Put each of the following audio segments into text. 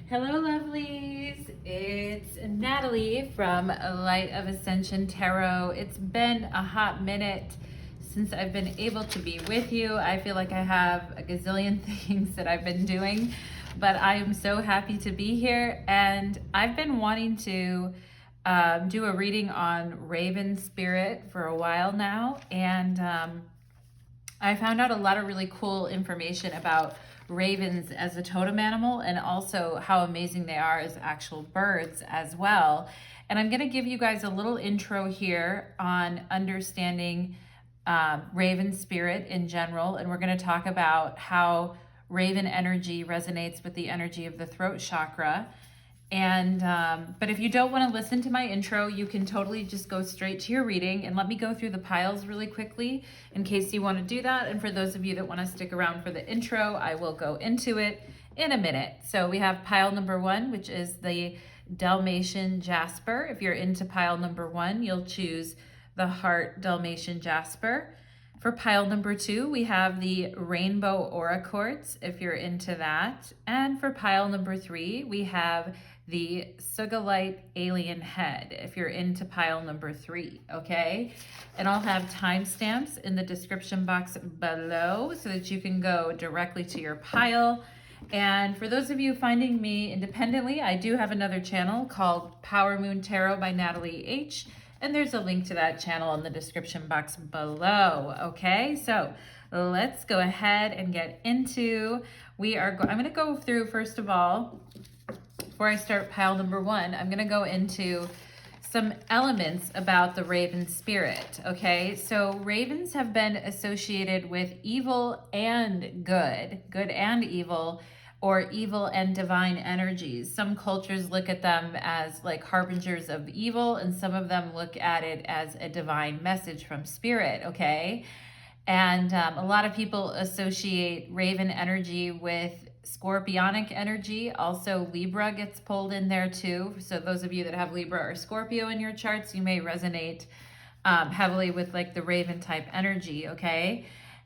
Hello lovelies, it's Natalie from Light of Ascension Tarot. It's been a hot minute since I've been able to be with you. I feel like I have a gazillion things that I've been doing, but I am so happy to be here, and I've been wanting to do a reading on Raven Spirit for a while now, and I found out a lot of really cool information about ravens as a totem animal and also how amazing they are as actual birds as well. And I'm going to give you guys a little intro here on understanding raven spirit in general. And we're going to talk about how raven energy resonates with the energy of the throat chakra. And but if you don't want to listen to my intro, you can totally just go straight to your reading, and let me go through the piles really quickly in case you want to do that. And for those of you that want to stick around for the intro, I will go into it in a minute. So we have pile number 1, which is the Dalmatian Jasper. If you're into pile number 1, you'll choose the Heart Dalmatian Jasper. For pile number 2, we have the Rainbow Aura Quartz, if you're into that. And for pile number 3, we have the Sugilite Alien Head, if you're into pile number 3, okay? And I'll have timestamps in the description box below so that you can go directly to your pile. And for those of you finding me independently, I do have another channel called powermoontarot by Natalie H, and there's a link to that channel in the description box below, okay? So let's go ahead and get into, I'm gonna go through, first of all, before I start pile number 1, I'm gonna go into some elements about the raven spirit, okay? So ravens have been associated with evil and good and evil, or evil and divine energies. Some cultures look at them as like harbingers of evil, and some of them look at it as a divine message from spirit, okay? And a lot of people associate raven energy with scorpionic energy. Also, Libra gets pulled in there too. So those of you that have Libra or Scorpio in your charts, you may resonate heavily with like the raven type energy, okay?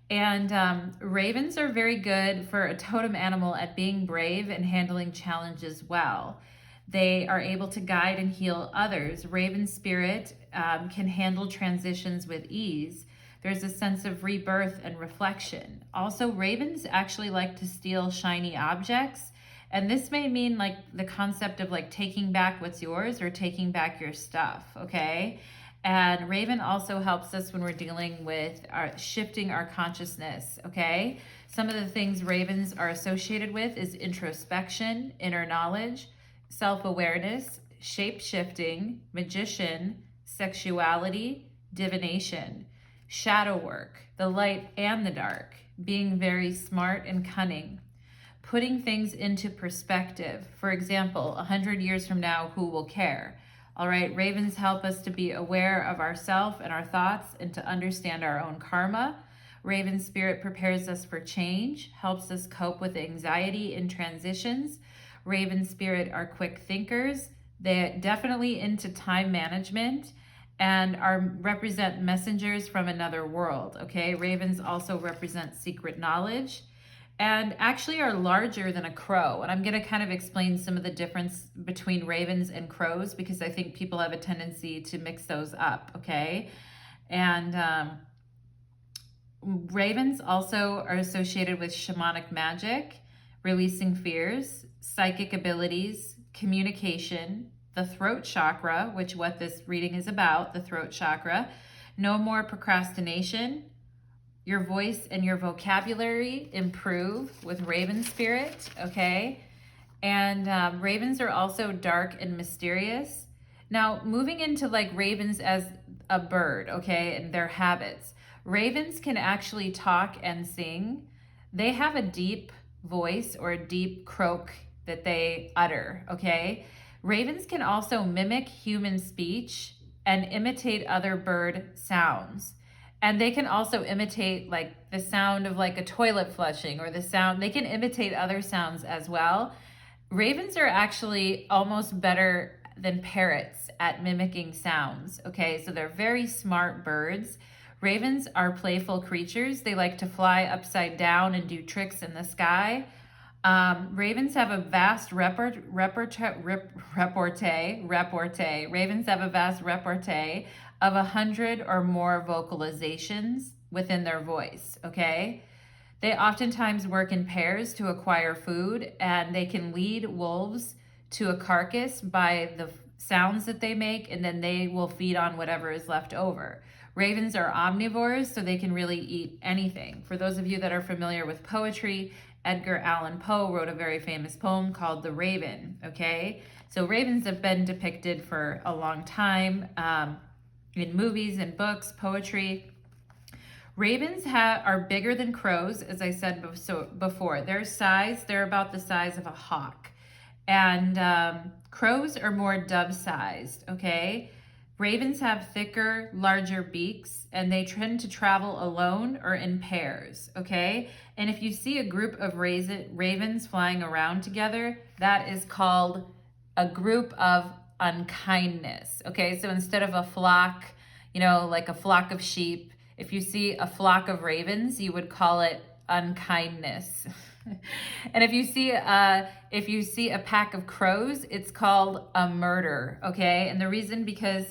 And ravens are very good for a totem animal at being brave and handling challenges well. They are able to guide and heal others. Raven spirit can handle transitions with ease. There's a sense of rebirth and reflection. Also, ravens actually like to steal shiny objects. And this may mean like the concept of like taking back what's yours or taking back your stuff, okay? And raven also helps us when we're dealing with shifting our consciousness, okay? Some of the things ravens are associated with is introspection, inner knowledge, self-awareness, shape-shifting, magician, sexuality, divination, shadow work, the light and the dark, being very smart and cunning, putting things into perspective. For example, 100 years from now, who will care? All right, ravens help us to be aware of ourselves and our thoughts and to understand our own karma. Raven spirit prepares us for change, helps us cope with anxiety in transitions. Raven spirit are quick thinkers. They're definitely into time management and represent messengers from another world, okay? Ravens also represent secret knowledge and actually are larger than a crow. And I'm gonna kind of explain some of the difference between ravens and crows because I think people have a tendency to mix those up, okay? And ravens also are associated with shamanic magic, releasing fears, psychic abilities, communication, the throat chakra, which what this reading is about, the throat chakra, no more procrastination, your voice and your vocabulary improve with raven spirit, okay? And ravens are also dark and mysterious. Now, moving into like ravens as a bird, okay, and their habits. Ravens can actually talk and sing. They have a deep voice or a deep croak that they utter, okay? Ravens can also mimic human speech and imitate other bird sounds. And they can also imitate like the sound of like a toilet flushing or the sound, they can imitate other sounds as well. Ravens are actually almost better than parrots at mimicking sounds, okay? So they're very smart birds. Ravens are playful creatures. They like to fly upside down and do tricks in the sky. Ravens have a vast repertoire. Ravens have a vast repertoire of 100 or more vocalizations within their voice, okay? They oftentimes work in pairs to acquire food, and they can lead wolves to a carcass by the sounds that they make, and then they will feed on whatever is left over. Ravens are omnivores, so they can really eat anything. For those of you that are familiar with poetry, Edgar Allan Poe wrote a very famous poem called The Raven, okay? So ravens have been depicted for a long time in movies and books, poetry. Ravens are bigger than crows, as I said before. Their size, they're about the size of a hawk. And crows are more dove-sized, okay? Ravens have thicker, larger beaks, and they tend to travel alone or in pairs, okay? And if you see a group of ravens flying around together, that is called a group of unkindness, okay? So instead of a flock, you know, like a flock of sheep, if you see a flock of ravens, you would call it unkindness. And if you see a pack of crows, it's called a murder, okay? And the reason, because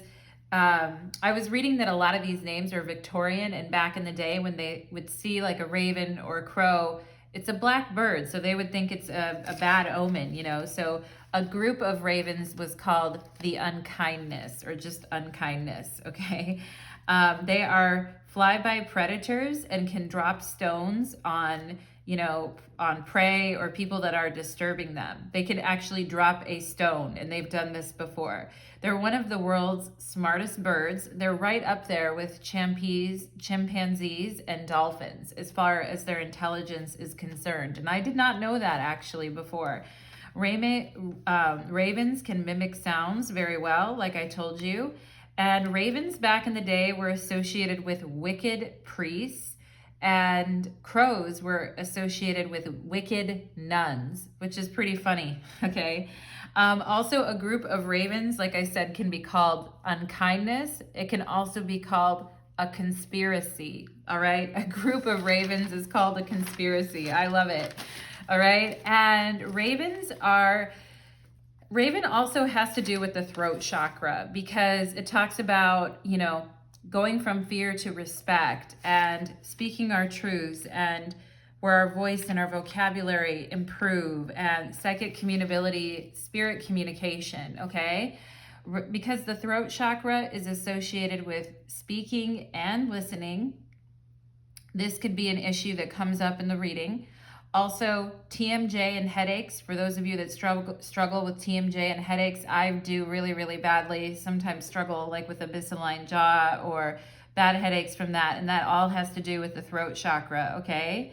I was reading that a lot of these names are Victorian, and back in the day when they would see like a raven or a crow, it's a black bird, so they would think it's a bad omen, you know? So a group of ravens was called the unkindness, or just unkindness, okay? They are flyby predators and can drop stones on, you know, on prey or people that are disturbing them. They can actually drop a stone, and they've done this before. They're one of the world's smartest birds. They're right up there with chimpanzees and dolphins as far as their intelligence is concerned. And I did not know that actually before. Ravens can mimic sounds very well, like I told you. And ravens back in the day were associated with wicked priests, and crows were associated with wicked nuns, which is pretty funny, okay? Also, a group of ravens, like I said, can be called unkindness. It can also be called a conspiracy, all right? A group of ravens is called a conspiracy. I love it, all right? And raven also has to do with the throat chakra, because it talks about, you know, going from fear to respect and speaking our truths, and where our voice and our vocabulary improve, and psychic communicability, spirit communication, okay? Because the throat chakra is associated with speaking and listening. This could be an issue that comes up in the reading. Also, TMJ and headaches. For those of you that struggle with TMJ and headaches, I do really, really badly. Sometimes struggle like with a misaligned jaw or bad headaches from that. And that all has to do with the throat chakra, okay?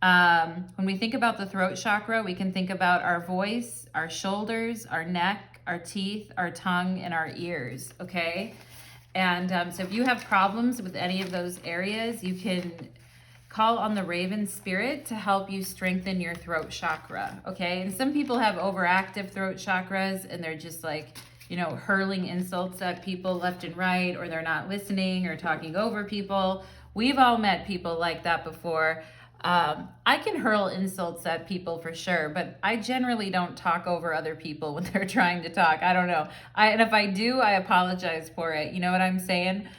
When we think about the throat chakra, we can think about our voice, our shoulders, our neck, our teeth, our tongue, and our ears, okay? And so if you have problems with any of those areas, you can call on the raven spirit to help you strengthen your throat chakra, okay? And some people have overactive throat chakras, and they're just like, you know, hurling insults at people left and right, or they're not listening or talking over people. We've all met people like that before. I can hurl insults at people for sure, but I generally don't talk over other people when they're trying to talk. I don't know. And if I do, I apologize for it. You know what I'm saying?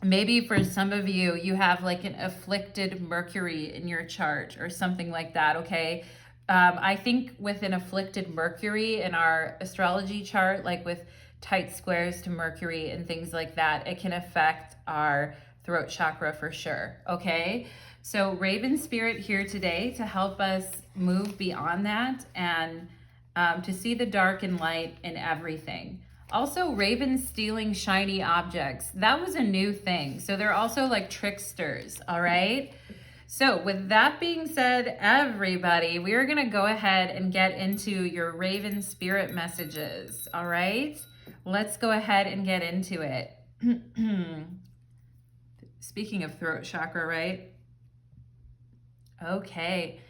Maybe for some of you, you have like an afflicted Mercury in your chart or something like that, okay? I think with an afflicted Mercury in our astrology chart, like with tight squares to Mercury and things like that, it can affect our throat chakra for sure, okay? So Raven Spirit here today to help us move beyond that and to see the dark and light in everything. Also, ravens stealing shiny objects. That was a new thing. So they're also like tricksters, all right? So with that being said, everybody, we are gonna go ahead and get into your Raven Spirit messages, all right? Let's go ahead and get into it. Speaking of throat chakra, right? Okay.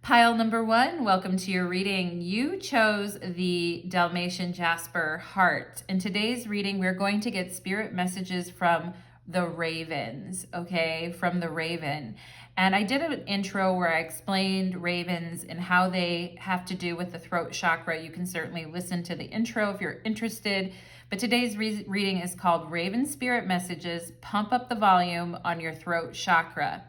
Pile number 1, welcome to your reading. You chose the Dalmatian Jasper heart. In today's reading, we're going to get spirit messages from the ravens, okay? From the raven. And I did an intro where I explained ravens and how they have to do with the throat chakra. You can certainly listen to the intro if you're interested. But today's reading is called Raven Spirit Messages, Pump Up the Volume on Your Throat Chakra.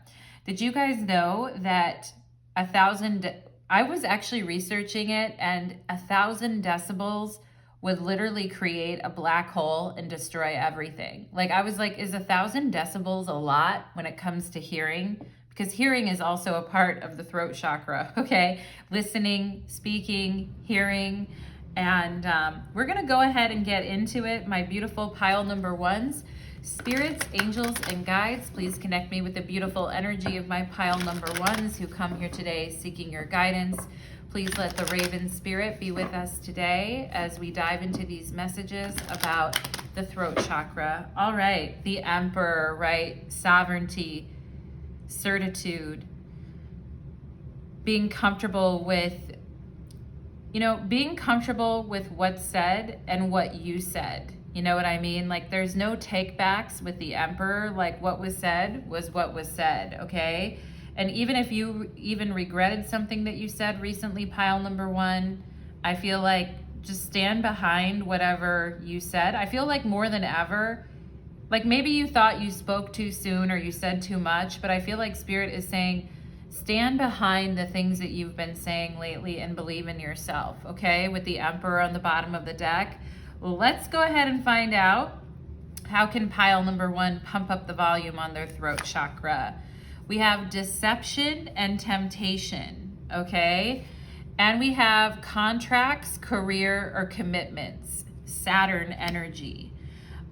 Did you guys know that I was actually researching it, and 1,000 decibels would literally create a black hole and destroy everything. Like, I was like, is 1,000 decibels a lot when it comes to hearing? Because hearing is also a part of the throat chakra, okay? Listening, speaking, hearing. And we're gonna go ahead and get into it. My beautiful pile number ones. Spirits, angels, and guides, please connect me with the beautiful energy of my pile number ones who come here today seeking your guidance. Please let the Raven Spirit be with us today as we dive into these messages about the throat chakra. All right, the Emperor, right? Sovereignty, certitude, being comfortable with, being comfortable with what's said and what you said. You know what I mean? Like, there's no take backs with the Emperor. Like, what was said was what was said, okay? And even if you even regretted something that you said recently, pile number one, I feel like just stand behind whatever you said. I feel like more than ever, like maybe you thought you spoke too soon or you said too much, but I feel like Spirit is saying, stand behind the things that you've been saying lately and believe in yourself, okay? With the Emperor on the bottom of the deck. Well, let's go ahead and find out how can pile number one pump up the volume on their throat chakra. We have deception and temptation, okay? And we have contracts, career, or commitments, Saturn energy.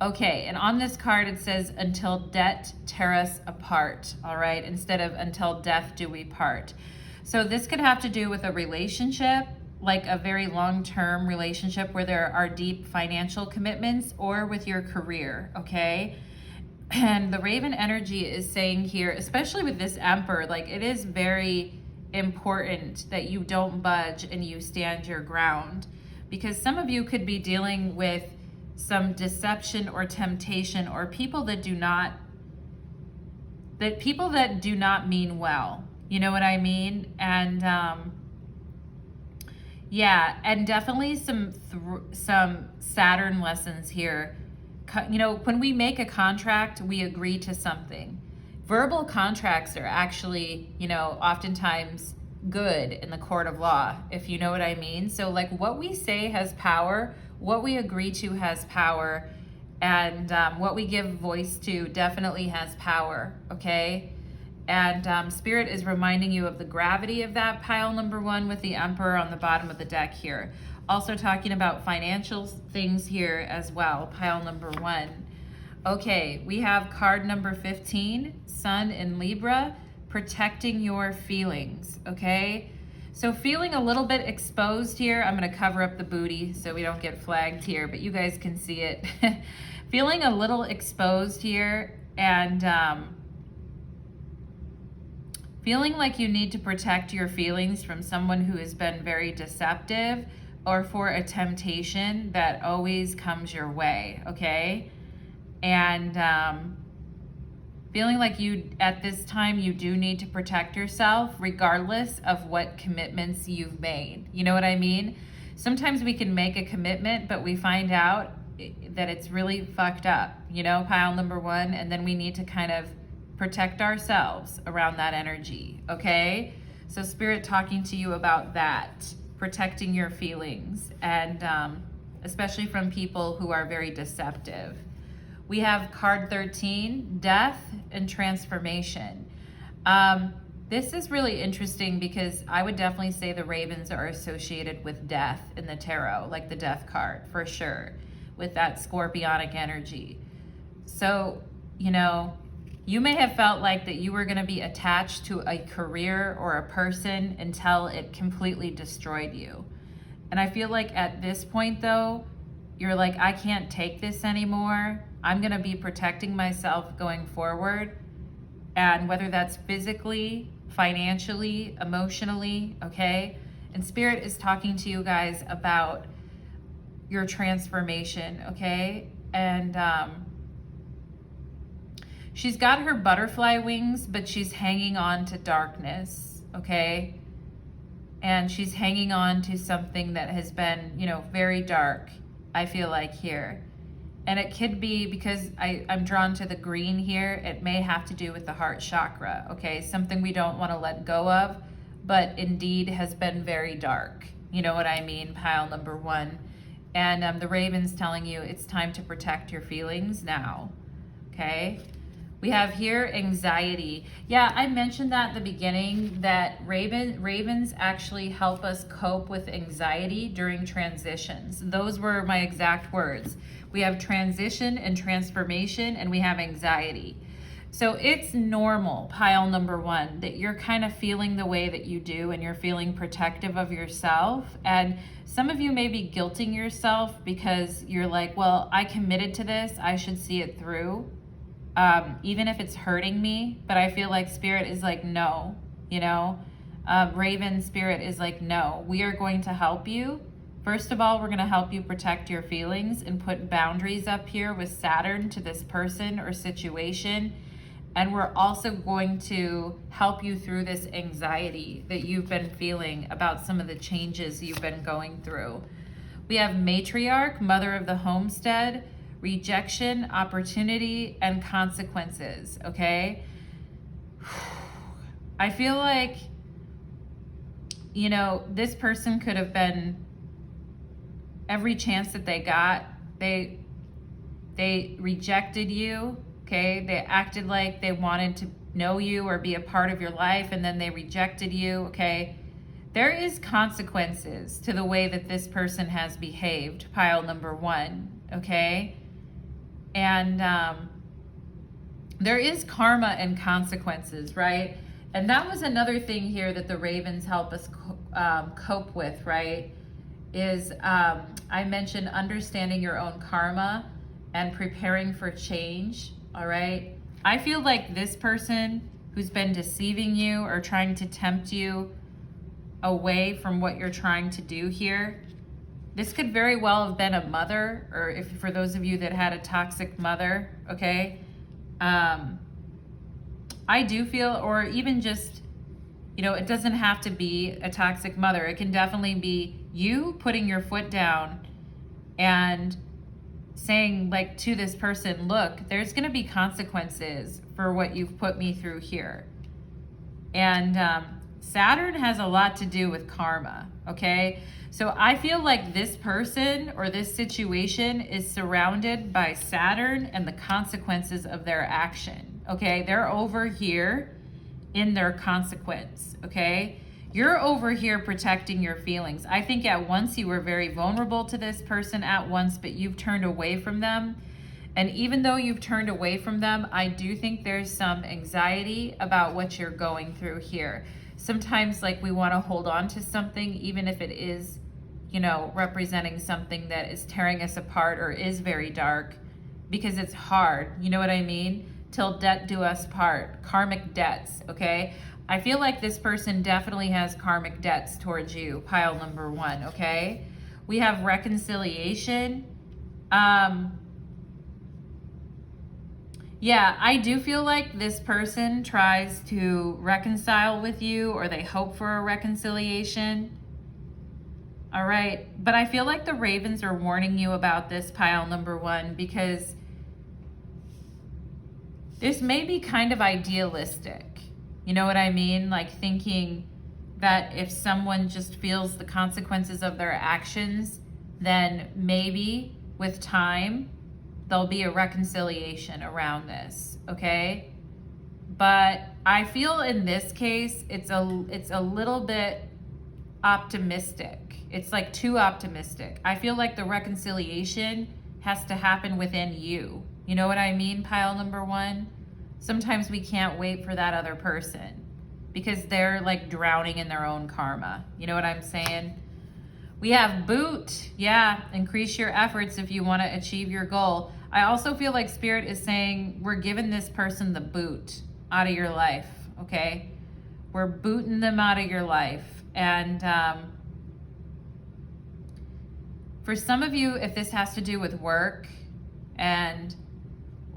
Okay, and on this card it says, until death tear us apart, all right? Instead of until death do we part. So this could have to do with a relationship, like a very long-term relationship where there are deep financial commitments, or with your career, okay? And the Raven energy is saying here, especially with this Emperor, like it is very important that you don't budge and you stand your ground, because some of you could be dealing with some deception or temptation, or people that do not mean well. You know what I mean? And yeah, and definitely some Saturn lessons here. When we make a contract, we agree to something. Verbal contracts are actually, oftentimes good in the court of law, if you know what I mean. So like what we say has power, what we agree to has power, and what we give voice to definitely has power, okay? And Spirit is reminding you of the gravity of that, pile number one, with the Emperor on the bottom of the deck here. Also talking about financial things here as well, pile number one. Okay, we have card number 15, Sun in Libra, protecting your feelings, okay? So feeling a little bit exposed here. I'm gonna cover up the booty so we don't get flagged here, but you guys can see it. Feeling a little exposed here, and feeling like you need to protect your feelings from someone who has been very deceptive, or for a temptation that always comes your way, okay? And feeling like at this time, you do need to protect yourself regardless of what commitments you've made. You know what I mean? Sometimes we can make a commitment, but we find out that it's really fucked up, pile number one, and then we need to kind of protect ourselves around that energy, okay? So Spirit talking to you about that, protecting your feelings, and especially from people who are very deceptive. We have card 13, death and transformation. This is really interesting because I would definitely say the ravens are associated with death in the tarot, like the death card for sure, with that scorpionic energy. So, you may have felt like that you were going to be attached to a career or a person until it completely destroyed you. And I feel like at this point though, you're like, I can't take this anymore. I'm going to be protecting myself going forward. And whether that's physically, financially, emotionally, okay? And Spirit is talking to you guys about your transformation, okay? And she's got her butterfly wings, but she's hanging on to darkness, okay? And she's hanging on to something that has been, you know, very dark, I feel like here. And it could be because I'm drawn to the green here. It may have to do with the heart chakra, okay? Something we don't want to let go of, but indeed has been very dark. You know what I mean? Pile number 1. And the Raven's telling you it's time to protect your feelings now, okay? We have here anxiety. Yeah, I mentioned that at the beginning, that ravens actually help us cope with anxiety during transitions. Those were my exact words. We have transition and transformation, and we have anxiety. So it's normal, pile number 1, that you're kind of feeling the way that you do, and you're feeling protective of yourself. And some of you may be guilting yourself because you're like, well, I committed to this, I should see it through. Even if it's hurting me, but I feel like Spirit is like, no, you know, Raven Spirit is like, no, we are going to help you. First of all, we're going to help you protect your feelings and put boundaries up here with Saturn to this person or situation. And we're also going to help you through this anxiety that you've been feeling about some of the changes you've been going through. We have Matriarch, Mother of the Homestead, rejection, opportunity, and consequences, okay? I feel like, you know, this person could have been, every chance that they got, they rejected you, okay? They acted like they wanted to know you or be a part of your life, and then they rejected you, okay? There is consequences to the way that this person has behaved, pile number 1, okay? And there is karma and consequences, right? And that was another thing here that the Ravens help us cope with, right? Is I mentioned understanding your own karma and preparing for change, all right? I feel like this person who's been deceiving you or trying to tempt you away from what you're trying to do here, this could very well have been a mother, or if for those of you that had a toxic mother, okay? I do feel, or even just, you know, it doesn't have to be a toxic mother. It can definitely be you putting your foot down and saying, like, to this person, look, there's going to be consequences for what you've put me through here. And Saturn has a lot to do with karma, okay? So I feel like this person or this situation is surrounded by Saturn and the consequences of their action, okay? They're over here in their consequence, okay? You're over here protecting your feelings. I think at once you were very vulnerable to this person at once, but you've turned away from them. And even though you've turned away from them, I do think there's some anxiety about what you're going through here. Sometimes, like, we want to hold on to something, even if it is, you know, representing something that is tearing us apart or is very dark, because it's hard. You know what I mean? Till death do us part. Karmic debts, okay? I feel like this person definitely has karmic debts towards you, pile number 1, okay? We have reconciliation. Yeah, I do feel like this person tries to reconcile with you, or they hope for a reconciliation. All right, but I feel like the Ravens are warning you about this, pile number 1, because this may be kind of idealistic. You know what I mean? Like thinking that if someone just feels the consequences of their actions, then maybe with time, there'll be a reconciliation around this, okay? But I feel in this case, it's a little bit optimistic. It's like too optimistic. I feel like the reconciliation has to happen within you. You know what I mean, pile number 1? Sometimes we can't wait for that other person because they're like drowning in their own karma. You know what I'm saying? We have boot. Yeah, increase your efforts if you want to achieve your goal. I also feel like Spirit is saying we're giving this person the boot out of your life, okay? We're booting them out of your life. And for some of you, if this has to do with work and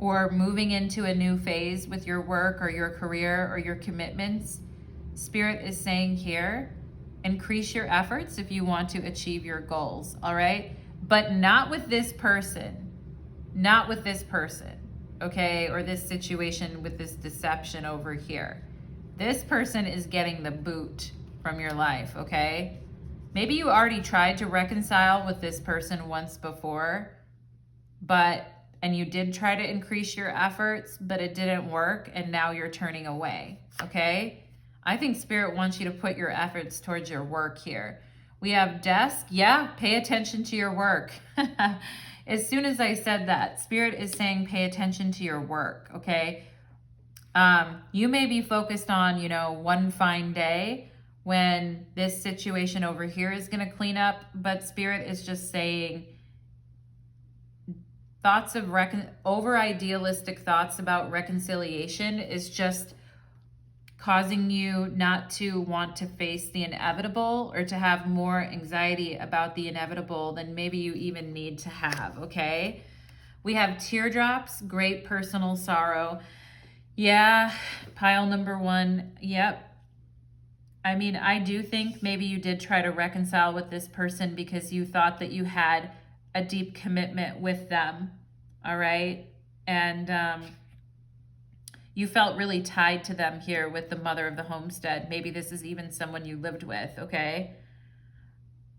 or moving into a new phase with your work or your career or your commitments, Spirit is saying here, increase your efforts if you want to achieve your goals, all right? But not with this person, not with this person, okay? Or this situation with this deception over here. This person is getting the boot from your life, okay? Maybe you already tried to reconcile with this person once before, and you did try to increase your efforts, but it didn't work, and now you're turning away, okay? I think Spirit wants you to put your efforts towards your work here. We have desk. Yeah, pay attention to your work. As soon as I said that, Spirit is saying pay attention to your work, okay? You may be focused on, one fine day when this situation over here is going to clean up, but Spirit is just saying thoughts of over-idealistic thoughts about reconciliation is just causing you not to want to face the inevitable or to have more anxiety about the inevitable than maybe you even need to have, okay? We have teardrops, great personal sorrow. Yeah, pile number 1, yep. I mean, I do think maybe you did try to reconcile with this person because you thought that you had a deep commitment with them, all right? And you felt really tied to them here with the mother of the homestead. Maybe this is even someone you lived with, okay?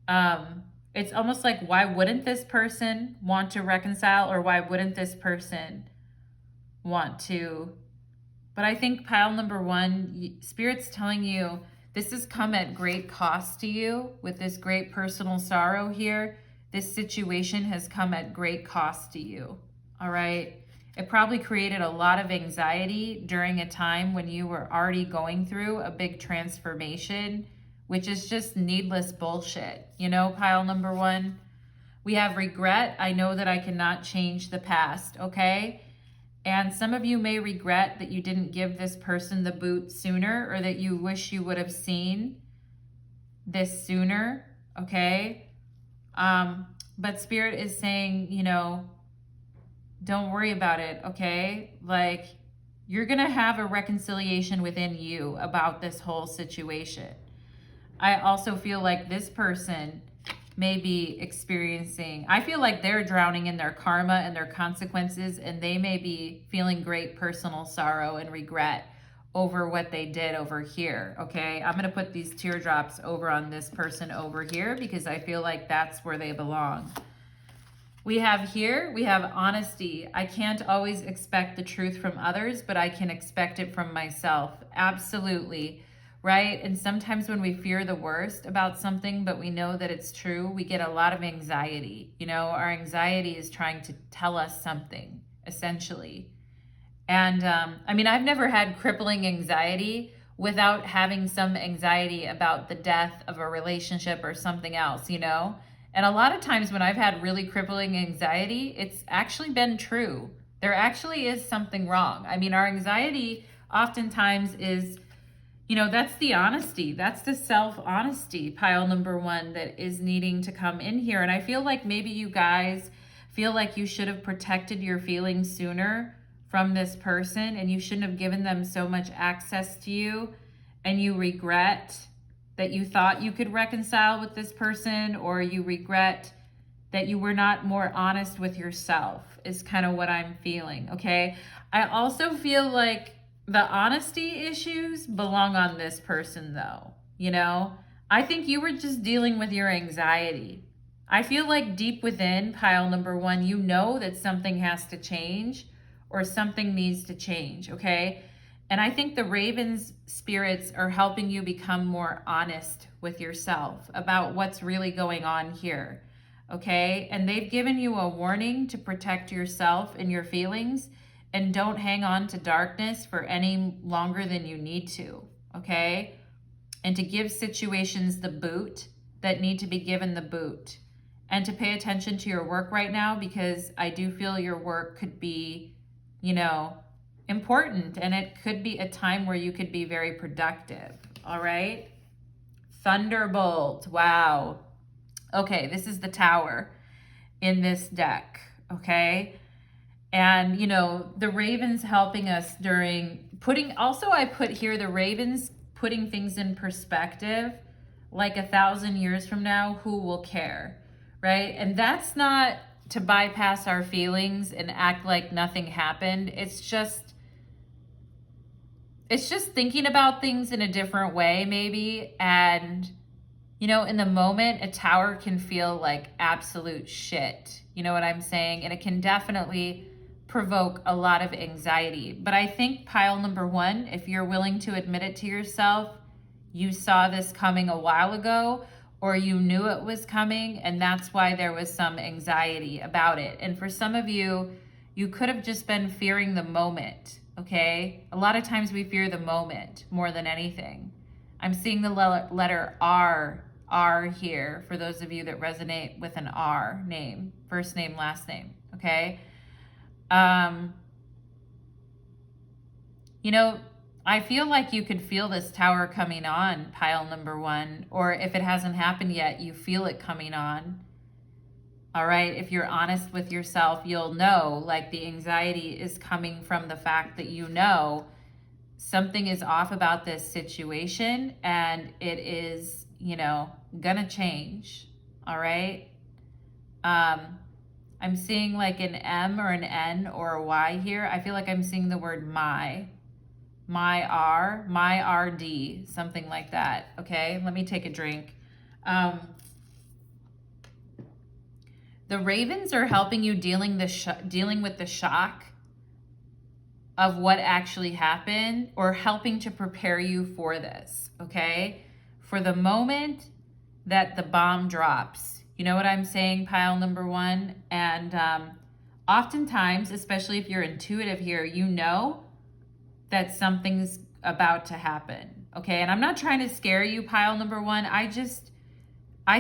It's almost like, why wouldn't this person want to reconcile, or why wouldn't this person want to? But I think pile number 1, Spirit's telling you this has come at great cost to you with this great personal sorrow here. This situation has come at great cost to you, all right? It probably created a lot of anxiety during a time when you were already going through a big transformation, which is just needless bullshit, pile number 1. We have regret. I know that I cannot change the past, okay? And some of you may regret that you didn't give this person the boot sooner, or that you wish you would have seen this sooner, okay? But Spirit is saying, don't worry about it, okay? Like, you're going to have a reconciliation within you about this whole situation. I also feel like this person may be experiencing, I feel like they're drowning in their karma and their consequences, and they may be feeling great personal sorrow and regret over what they did over here, okay? I'm going to put these teardrops over on this person over here because I feel like that's where they belong. We have honesty. I can't always expect the truth from others, but I can expect it from myself. Absolutely, right? And sometimes when we fear the worst about something, but we know that it's true, we get a lot of anxiety. Our anxiety is trying to tell us something, essentially. And I've never had crippling anxiety without having some anxiety about the death of a relationship or something else, And a lot of times when I've had really crippling anxiety, it's actually been true. There actually is something wrong. Our anxiety oftentimes is, that's the honesty. That's the self-honesty, pile number 1, that is needing to come in here. And I feel like maybe you guys feel like you should have protected your feelings sooner from this person, and you shouldn't have given them so much access to you, and you regret that you thought you could reconcile with this person, or you regret that you were not more honest with yourself, is kind of what I'm feeling, okay? I also feel like the honesty issues belong on this person though, I think you were just dealing with your anxiety. I feel like deep within, pile number 1, you know that something has to change or something needs to change, okay? And I think the Raven's spirits are helping you become more honest with yourself about what's really going on here, okay? And they've given you a warning to protect yourself and your feelings, and don't hang on to darkness for any longer than you need to, okay? And to give situations the boot that need to be given the boot. And to pay attention to your work right now, because I do feel your work could be, important, and it could be a time where you could be very productive, all right? Thunderbolt, wow. Okay, this is the Tower in this deck, okay? And, you know, the ravens helping us during putting, also I put here the ravens putting things in perspective, like 1,000 years from now, who will care, right? And that's not to bypass our feelings and act like nothing happened. It's just thinking about things in a different way, maybe. And, you know, in the moment, a tower can feel like absolute shit. You know what I'm saying? And it can definitely provoke a lot of anxiety. But I think pile number one, if you're willing to admit it to yourself, you saw this coming a while ago, or you knew it was coming, and that's why there was some anxiety about it. And for some of you, you could have just been fearing the moment, okay? A lot of times we fear the moment more than anything. I'm seeing the letter R here, for those of you that resonate with an R name, first name, last name, okay? You know, I feel like you could feel this tower coming on, pile number one, or if it hasn't happened yet, you feel it coming on. All right, if you're honest with yourself, you'll know, like, the anxiety is coming from the fact that you know something is off about this situation, and it is, you know, gonna change. All right. I'm seeing like an M or an N or a Y here. I feel like I'm seeing the word my RD, something like that. Okay, let me take a drink. The ravens are helping you dealing with the shock of what actually happened, or helping to prepare you for this, okay? For the moment that the bomb drops. You know what I'm saying, pile number one? And oftentimes, especially if you're intuitive here, you know that something's about to happen, okay? And I'm not trying to scare you, pile number one. I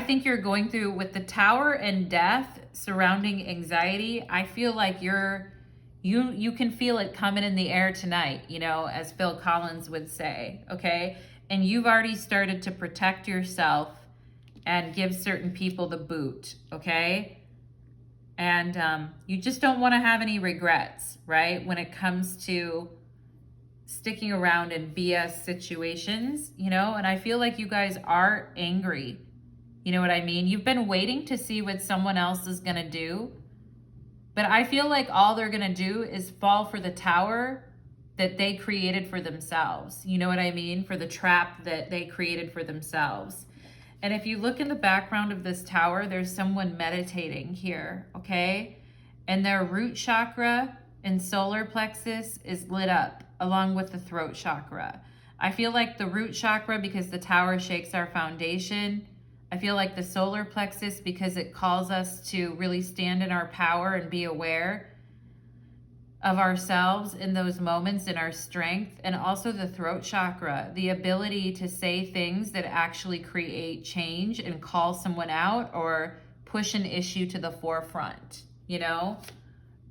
think you're going through, with the tower and death surrounding anxiety, I feel like you can feel it coming in the air tonight, you know, as Phil Collins would say, okay? And you've already started to protect yourself and give certain people the boot, okay? And you just don't want to have any regrets, right? When it comes to sticking around in BS situations, you know? And I feel like you guys are angry. You know what I mean? You've been waiting to see what someone else is going to do. But I feel like all they're going to do is fall for the tower that they created for themselves. You know what I mean? For the trap that they created for themselves. And if you look in the background of this tower, there's someone meditating here, okay? And their root chakra and solar plexus is lit up, along with the throat chakra. I feel like the root chakra, because the tower shakes our foundation. I feel like the solar plexus, because it calls us to really stand in our power and be aware of ourselves in those moments, in our strength. And also the throat chakra, the ability to say things that actually create change and call someone out or push an issue to the forefront, you know?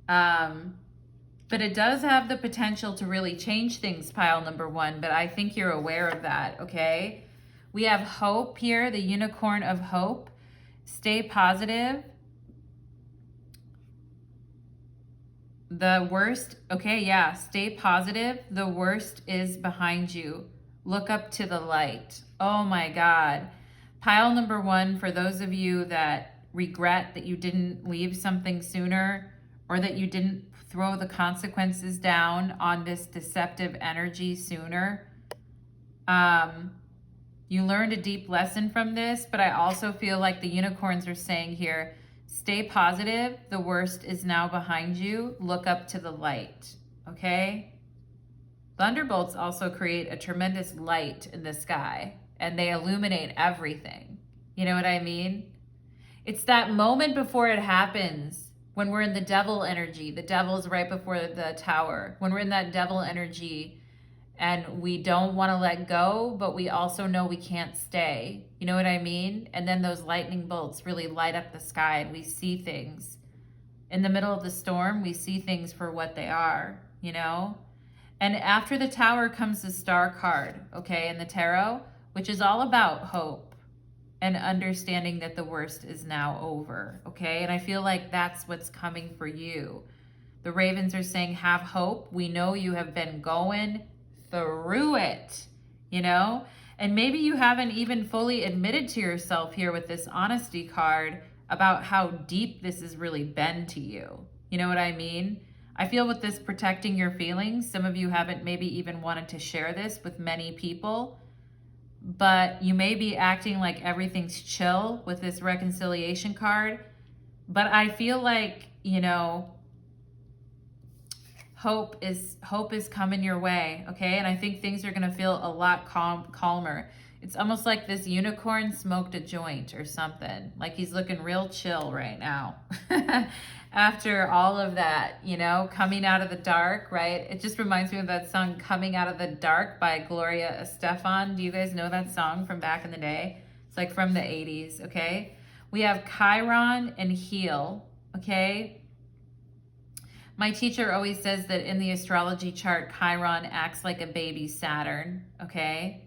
But it does have the potential to really change things, pile number one, but I think you're aware of that, okay? We have hope here, the unicorn of hope. Stay positive. The worst, okay, yeah, stay positive. The worst is behind you. Look up to the light. Oh my God. Pile number one, for those of you that regret that you didn't leave something sooner, or that you didn't throw the consequences down on this deceptive energy sooner. You learned a deep lesson from this, but I also feel like the unicorns are saying here, stay positive. The worst is now behind you. Look up to the light, okay? Thunderbolts also create a tremendous light in the sky, and they illuminate everything. You know what I mean? It's that moment before it happens, when we're in the devil energy. The devil's right before the tower. When we're in that devil energy and we don't want to let go, but we also know we can't stay. You know what I mean? And then those lightning bolts really light up the sky, and we see things. In the middle of the storm, we see things for what they are, you know? And after the tower comes the star card, okay, in the tarot, which is all about hope and understanding that the worst is now over, okay? And I feel like that's what's coming for you. The ravens are saying, have hope. We know you have been going through it, you know? And maybe you haven't even fully admitted to yourself here with this honesty card about how deep this has really been to you. You know what I mean? I feel with this protecting your feelings, some of you haven't maybe even wanted to share this with many people, but you may be acting like everything's chill with this reconciliation card. But I feel like, you know, hope is coming your way, okay? And I think things are going to feel a lot calmer. It's almost like this unicorn smoked a joint or something. Like he's looking real chill right now. After all of that, you know, coming out of the dark, right? It just reminds me of that song Coming Out of the Dark by Gloria Estefan. Do you guys know that song from back in the day? It's like from the 80s, okay? We have Chiron and Heal, okay? My teacher always says that in the astrology chart, Chiron acts like a baby Saturn, okay?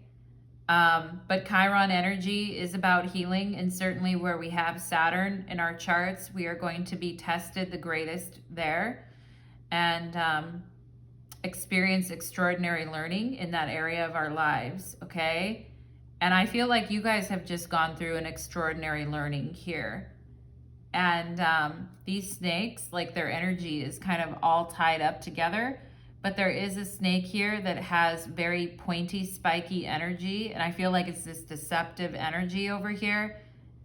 But Chiron energy is about healing, and certainly where we have Saturn in our charts, we are going to be tested the greatest there and experience extraordinary learning in that area of our lives, okay? And I feel like you guys have just gone through an extraordinary learning here. And these snakes, like their energy is kind of all tied up together. But there is a snake here that has very pointy, spiky energy. And I feel like it's this deceptive energy over here.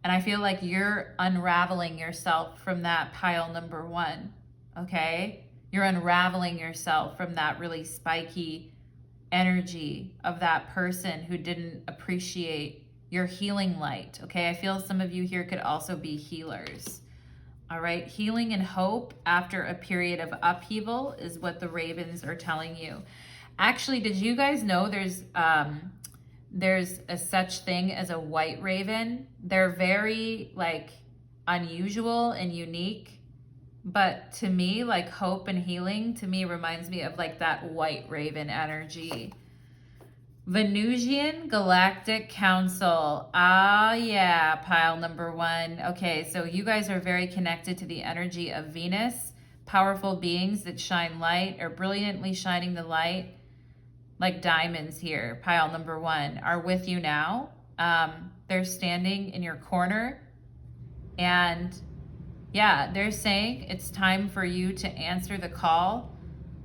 And I feel like you're unraveling yourself from that pile number 1, okay? You're unraveling yourself from that really spiky energy of that person who didn't appreciate your healing light, okay? I feel some of you here could also be healers. All right, healing and hope after a period of upheaval is what the ravens are telling you. Actually, did you guys know there's a such thing as a white raven? They're very like unusual and unique, but to me, like hope and healing to me reminds me of like that white raven energy. Venusian Galactic Council. Ah, yeah, pile number 1. Okay, so you guys are very connected to the energy of Venus. Powerful beings that shine light or brilliantly shining the light, like diamonds here, pile number 1, are with you now. They're standing in your corner. And yeah, they're saying it's time for you to answer the call.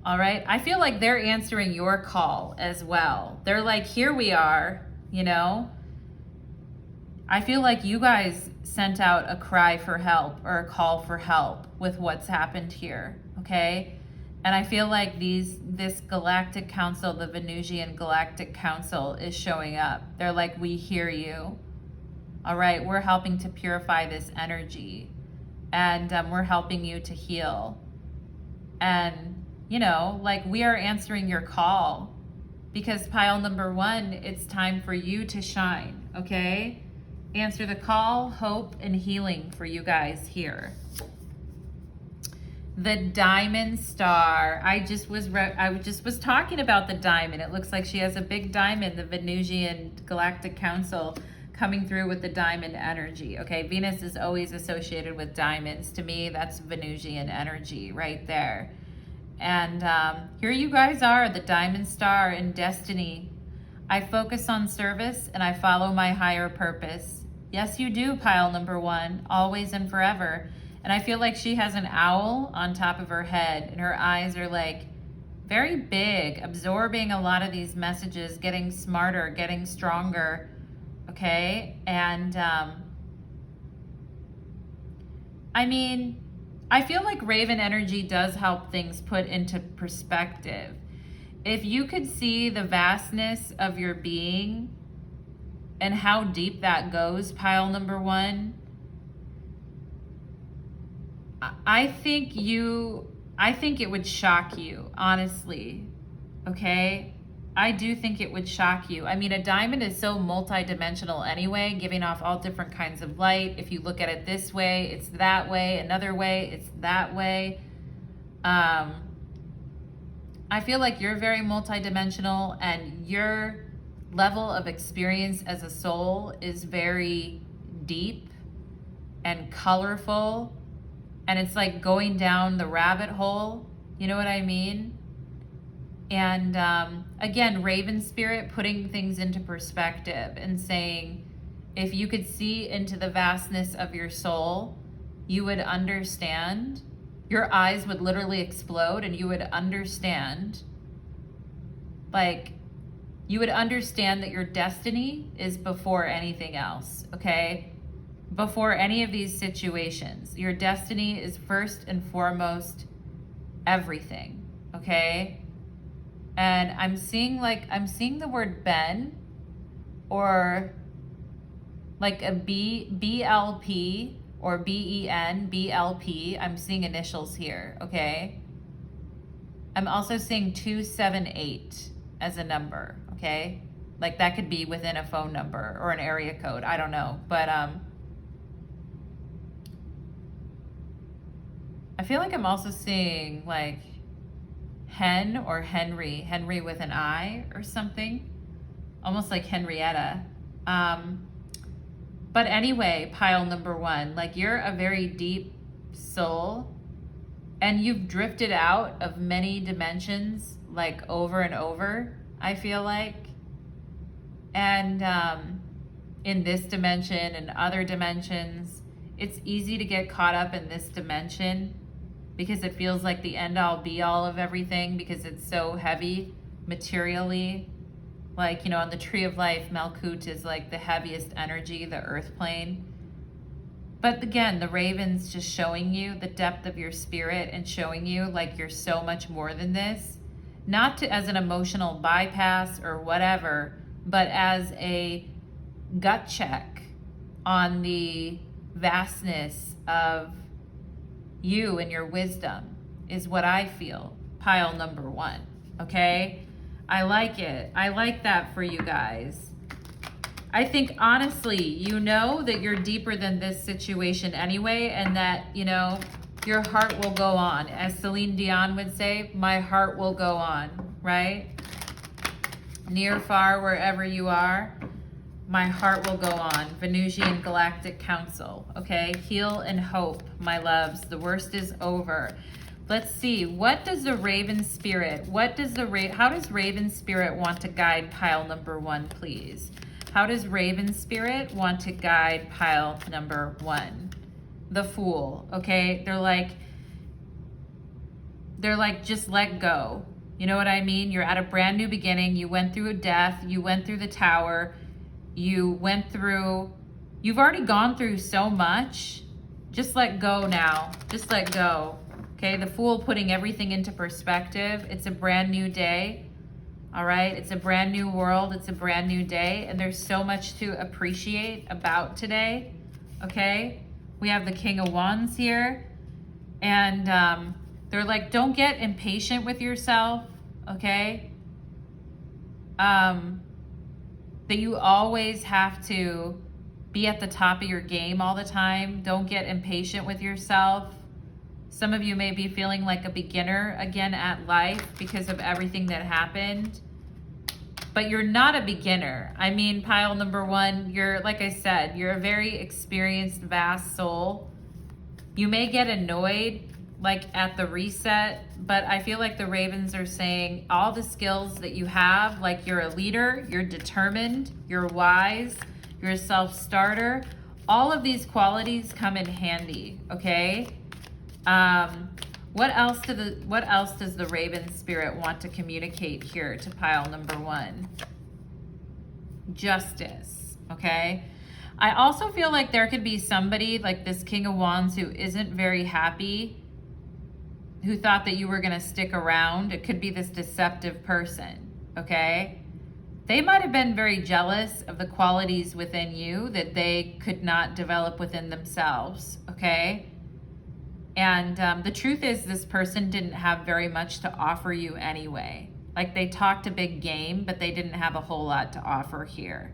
All right. I feel like they're answering your call as well. They're like, here we are, you know. I feel like you guys sent out a cry for help or a call for help with what's happened here. Okay. And I feel like this Galactic Council, the Venusian Galactic Council, is showing up. They're like, we hear you. All right. We're helping to purify this energy. And we're helping you to heal. And you know, like we are answering your call because pile number 1, it's time for you to shine, okay? Answer the call, hope, and healing for you guys here. The diamond star. I just was talking about the diamond. It looks like she has a big diamond, the Venusian Galactic Council coming through with the diamond energy, okay? Venus is always associated with diamonds. To me, that's Venusian energy right there. And here you guys are, the diamond star in destiny. I focus on service and I follow my higher purpose. Yes, you do, pile number 1, always and forever. And I feel like she has an owl on top of her head and her eyes are like very big, absorbing a lot of these messages, getting smarter, getting stronger, okay? And I mean, I feel like Raven energy does help things put into perspective. If you could see the vastness of your being and how deep that goes, pile number 1, I think it would shock you, honestly, okay? I do think it would shock you. I mean, a diamond is so multidimensional anyway, giving off all different kinds of light. If you look at it this way, it's that way. Another way, it's that way. I feel like you're very multidimensional and your level of experience as a soul is very deep and colorful. And it's like going down the rabbit hole You know what I mean? And again, Raven Spirit putting things into perspective and saying, if you could see into the vastness of your soul, you would understand. Your eyes would literally explode and you would understand. Like, you would understand that your destiny is before anything else, okay? Before any of these situations. Your destiny is first and foremost everything, okay? And I'm seeing the word Ben, or like a BLP or BEN, BLP. I'm seeing initials here, okay? I'm also seeing 278 as a number, okay? Like that could be within a phone number or an area code, I don't know. But I feel like I'm also seeing like Hen or Henry with an I or something, almost like Henrietta. But anyway, pile number one, like you're a very deep soul and you've drifted out of many dimensions, like over and over, I feel like. And in this dimension and other dimensions, it's easy to get caught up in this dimension because it feels like the end all be all of everything, because it's so heavy materially. Like, you know, on the Tree of Life, Malkut is like the heaviest energy, the earth plane. But again, the Raven's just showing you the depth of your spirit and showing you like you're so much more than this. Not as an emotional bypass or whatever, but as a gut check on the vastness of you and your wisdom is what I feel. Pile number one, okay? I like it. I like that for you guys. I think honestly, you know that you're deeper than this situation anyway, and that, you know, your heart will go on. As Celine Dion would say, my heart will go on, right? Near, far, wherever you are, my heart will go on. Venusian Galactic Council, okay? Heal and hope, my loves. The worst is over. Let's see, what does the Raven Spirit, how does Raven Spirit want to guide pile number one, please? How does Raven Spirit want to guide pile number one? The Fool, okay? They're like, just let go. You know what I mean? You're at a brand new beginning. You went through a death. You went through the tower. You've already gone through so much. Just let go now. Just let go. Okay, the Fool putting everything into perspective. It's a brand new day. All right, it's a brand new world. It's a brand new day. And there's so much to appreciate about today. Okay, we have the King of Wands here. And they're like, don't get impatient with yourself. Okay. That you always have to be at the top of your game all the time. Don't get impatient with yourself. Some of you may be feeling like a beginner again at life because of everything that happened. But you're not a beginner. I mean, pile number one, you're, like I said, you're a very experienced, vast soul. You may get annoyed like at the reset, but I feel like the Ravens are saying all the skills that you have, like you're a leader, you're determined, you're wise, you're a self-starter. All of these qualities come in handy, okay? What else does the Raven Spirit want to communicate here to pile number one? Justice, okay? I also feel like there could be somebody like this King of Wands who isn't very happy, who thought that you were going to stick around. It could be this deceptive person, okay? They might have been very jealous of the qualities within you that they could not develop within themselves, okay? And the truth is this person didn't have very much to offer you anyway. Like they talked a big game, but they didn't have a whole lot to offer here.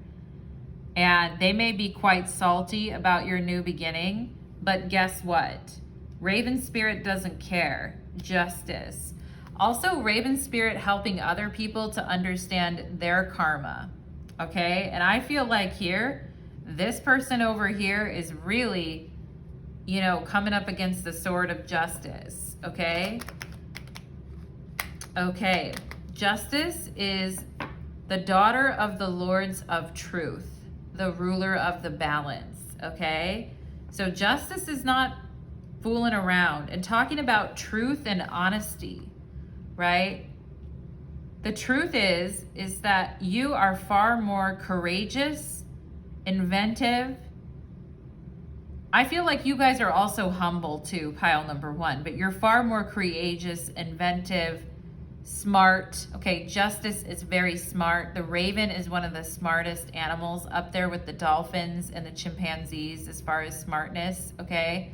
And they may be quite salty about your new beginning, but guess what? Raven Spirit doesn't care. Justice. Also, Raven Spirit helping other people to understand their karma, okay? And I feel like here, this person over here is really, you know, coming up against the sword of justice, okay? Okay, Justice is the daughter of the Lords of Truth, the ruler of the balance, okay? So Justice is not fooling around and talking about truth and honesty, right? The truth is that you are far more courageous, inventive. I feel like you guys are also humble too, pile number one, but you're far more courageous, inventive, smart. Okay, Justice is very smart. The raven is one of the smartest animals, up there with the dolphins and the chimpanzees as far as smartness, okay?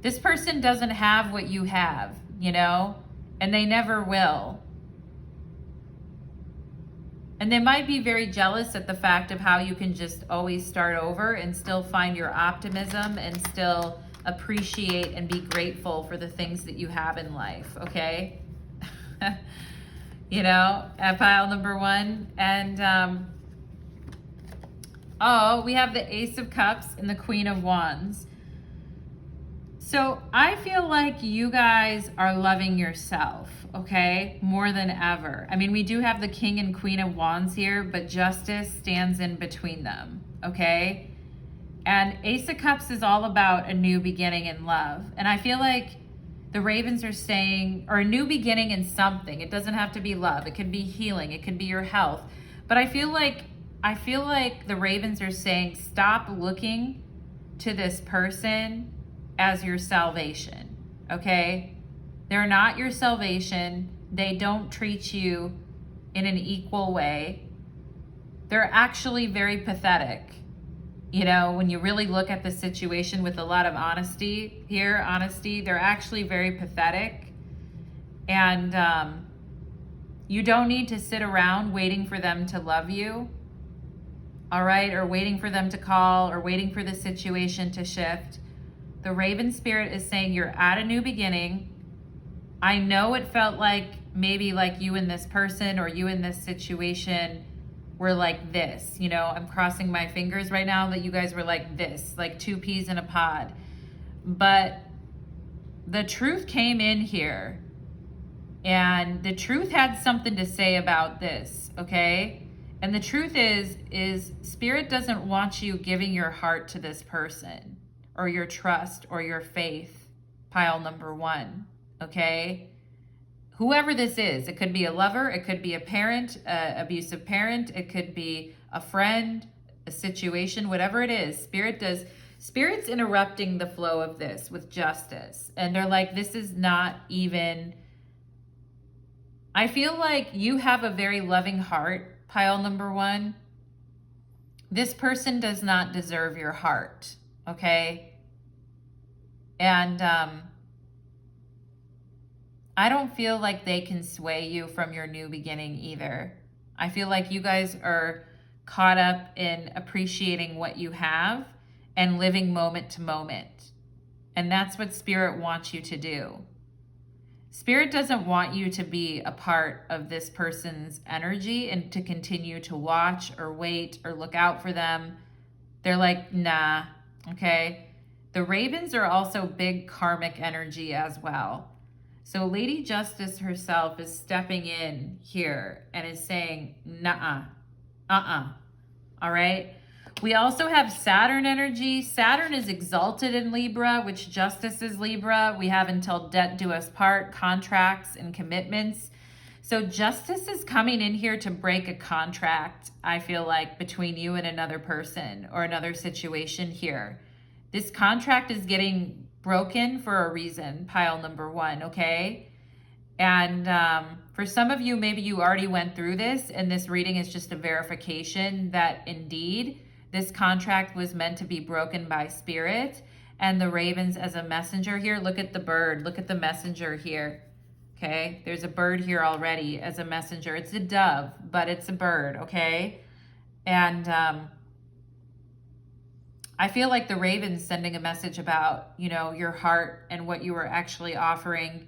This person doesn't have what you have, you know, and they never will. And they might be very jealous at the fact of how you can just always start over and still find your optimism and still appreciate and be grateful for the things that you have in life, okay? You know, at pile number one. And, oh, we have the Ace of Cups and the Queen of Wands. So I feel like you guys are loving yourself, okay, more than ever. I mean, we do have the King and Queen of Wands here, but Justice stands in between them, okay? And Ace of Cups is all about a new beginning in love. And I feel like the ravens are saying, or a new beginning in something. It doesn't have to be love. It could be healing. It could be your health. But I feel like the ravens are saying, stop looking to this person as your salvation, okay? They're not your salvation. They don't treat you in an equal way. They're actually very pathetic. You know, when you really look at the situation with a lot of honesty here, they're actually very pathetic. And you don't need to sit around waiting for them to love you, all right? Or waiting for them to call or waiting for the situation to shift. The Raven Spirit is saying you're at a new beginning. I know it felt like maybe like you and this person or you in this situation were like this. You know, I'm crossing my fingers right now that you guys were like this, like two peas in a pod. But the truth came in here. And the truth had something to say about this, okay? And the truth is Spirit doesn't want you giving your heart to this person, or your trust, or your faith, pile number one, okay? Whoever this is, it could be a lover, it could be a parent, abusive parent, it could be a friend, a situation, whatever it is, Spirit's interrupting the flow of this with Justice. And they're like, this is not even, I feel like you have a very loving heart, pile number one. This person does not deserve your heart. Okay. And I don't feel like they can sway you from your new beginning either. I feel like you guys are caught up in appreciating what you have and living moment to moment. And that's what Spirit wants you to do. Spirit doesn't want you to be a part of this person's energy and to continue to watch or wait or look out for them. They're like, nah. Okay, the ravens are also big karmic energy as well. So Lady Justice herself is stepping in here and is saying, nah, all right? We also have Saturn energy. Saturn is exalted in Libra, which Justice is Libra. We have until death do us part, contracts and commitments. So Justice is coming in here to break a contract, I feel like, between you and another person or another situation here. This contract is getting broken for a reason, pile number one, okay? And for some of you, maybe you already went through this, and this reading is just a verification that indeed this contract was meant to be broken by Spirit. And the ravens as a messenger here, look at the bird, look at the messenger here. Okay, there's a bird here already as a messenger. It's a dove, but it's a bird, okay? And I feel like the raven's sending a message about, you know, your heart and what you were actually offering,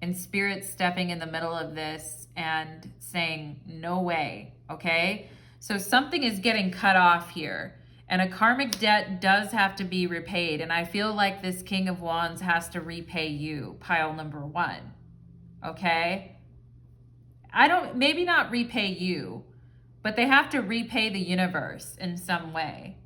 and Spirit stepping in the middle of this and saying, no way, okay? So something is getting cut off here, and a karmic debt does have to be repaid. And I feel like this King of Wands has to repay you, pile number one. Okay? maybe not repay you, but they have to repay the universe in some way.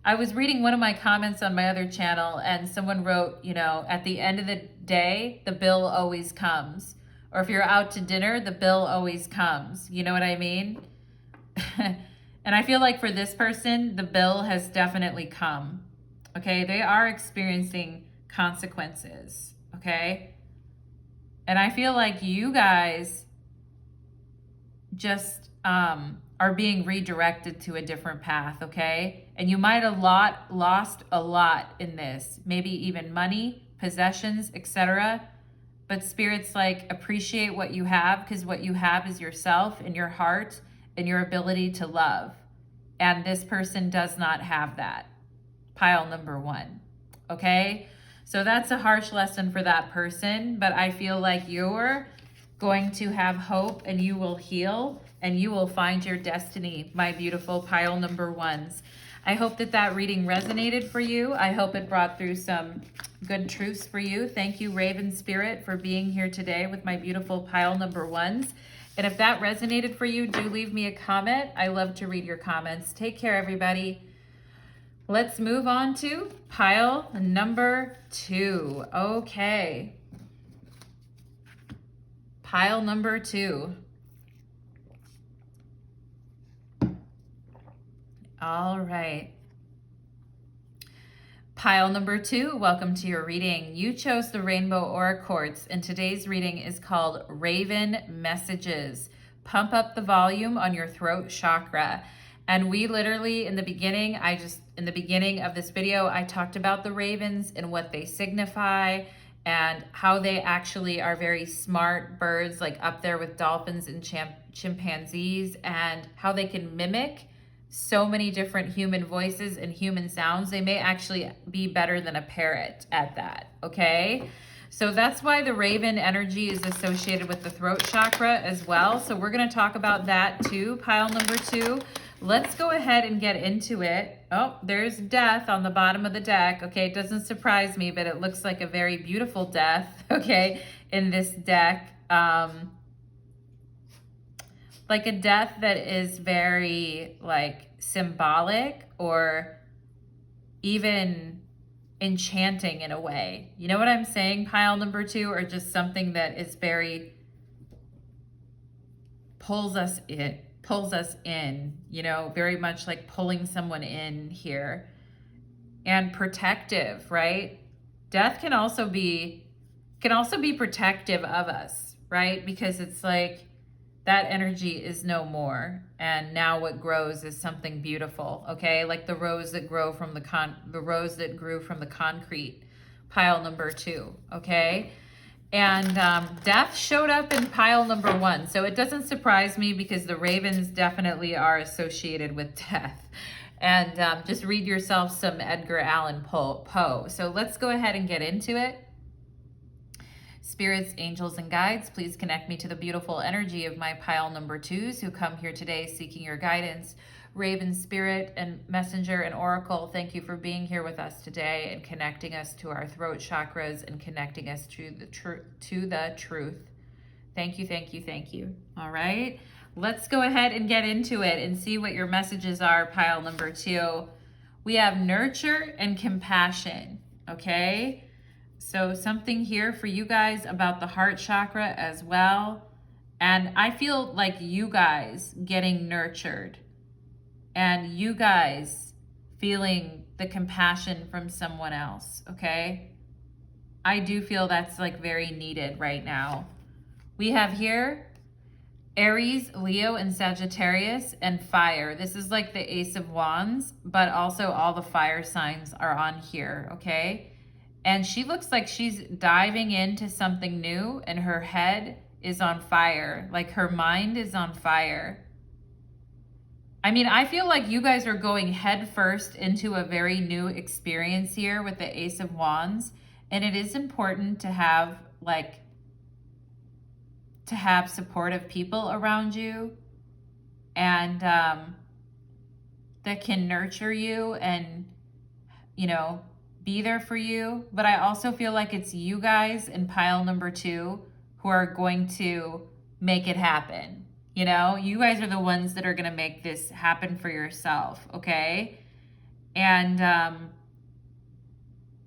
I was reading one of my comments on my other channel and someone wrote, you know, at the end of the day, the bill always comes. Or if you're out to dinner, the bill always comes. You know what I mean? And I feel like for this person, the bill has definitely come. Okay, they are experiencing consequences. Okay. And I feel like you guys just are being redirected to a different path, okay? And you might have lost a lot in this, maybe even money, possessions, etc. But Spirit's like, appreciate what you have, because what you have is yourself and your heart and your ability to love. And this person does not have that. Pile number 1, okay? So that's a harsh lesson for that person, but I feel like you're going to have hope and you will heal and you will find your destiny, my beautiful pile number 1s. I hope that that reading resonated for you. I hope it brought through some good truths for you. Thank you, Raven Spirit, for being here today with my beautiful pile number 1s. And if that resonated for you, do leave me a comment. I love to read your comments. Take care, everybody. Let's move on to pile number 2. Okay. Pile number 2. All right. Pile number 2, welcome to your reading. You chose the Rainbow Aura Quartz, and today's reading is called Raven Messages. Pump up the volume on your throat chakra. And we literally, in the beginning of this video, I talked about the ravens and what they signify and how they actually are very smart birds, like up there with dolphins and chimpanzees, and how they can mimic so many different human voices and human sounds. They may actually be better than a parrot at that, okay? So that's why the raven energy is associated with the throat chakra as well. So we're gonna talk about that too, pile number 2. Let's go ahead and get into it. Oh, there's death on the bottom of the deck. Okay, it doesn't surprise me, but it looks like a very beautiful death, okay, in this deck. Like a death that is very like symbolic or even enchanting in a way. You know what I'm saying, pile number 2? Or just something that is very, pulls us in, you know, very much like pulling someone in here. And protective, right? Death can also be protective of us, right? Because it's like, that energy is no more, and now what grows is something beautiful, okay? Like the rose that grew from the concrete, pile number 2, okay? And death showed up in pile number 1, so it doesn't surprise me because the ravens definitely are associated with death. And just read yourself some Edgar Allan Poe. So let's go ahead and get into it. Spirits, angels, and guides, please connect me to the beautiful energy of my pile number 2s who come here today seeking your guidance. Raven Spirit and Messenger and Oracle, thank you for being here with us today and connecting us to our throat chakras and connecting us to the truth. Thank you, thank you, thank you. All right, let's go ahead and get into it and see what your messages are, pile number 2. We have nurture and compassion, okay? So something here for you guys about the heart chakra as well. And I feel like you guys getting nurtured and you guys feeling the compassion from someone else, okay? I do feel that's like very needed right now. We have here Aries, Leo, and Sagittarius, and fire. This is like the Ace of Wands, but also all the fire signs are on here, okay? And she looks like she's diving into something new and her head is on fire. Like her mind is on fire. I mean, I feel like you guys are going head first into a very new experience here with the Ace of Wands. And it is important to have supportive people around you and that can nurture you and, you know, be there for you. But I also feel like it's you guys in pile number 2 who are going to make it happen. You know, you guys are the ones that are going to make this happen for yourself, okay? And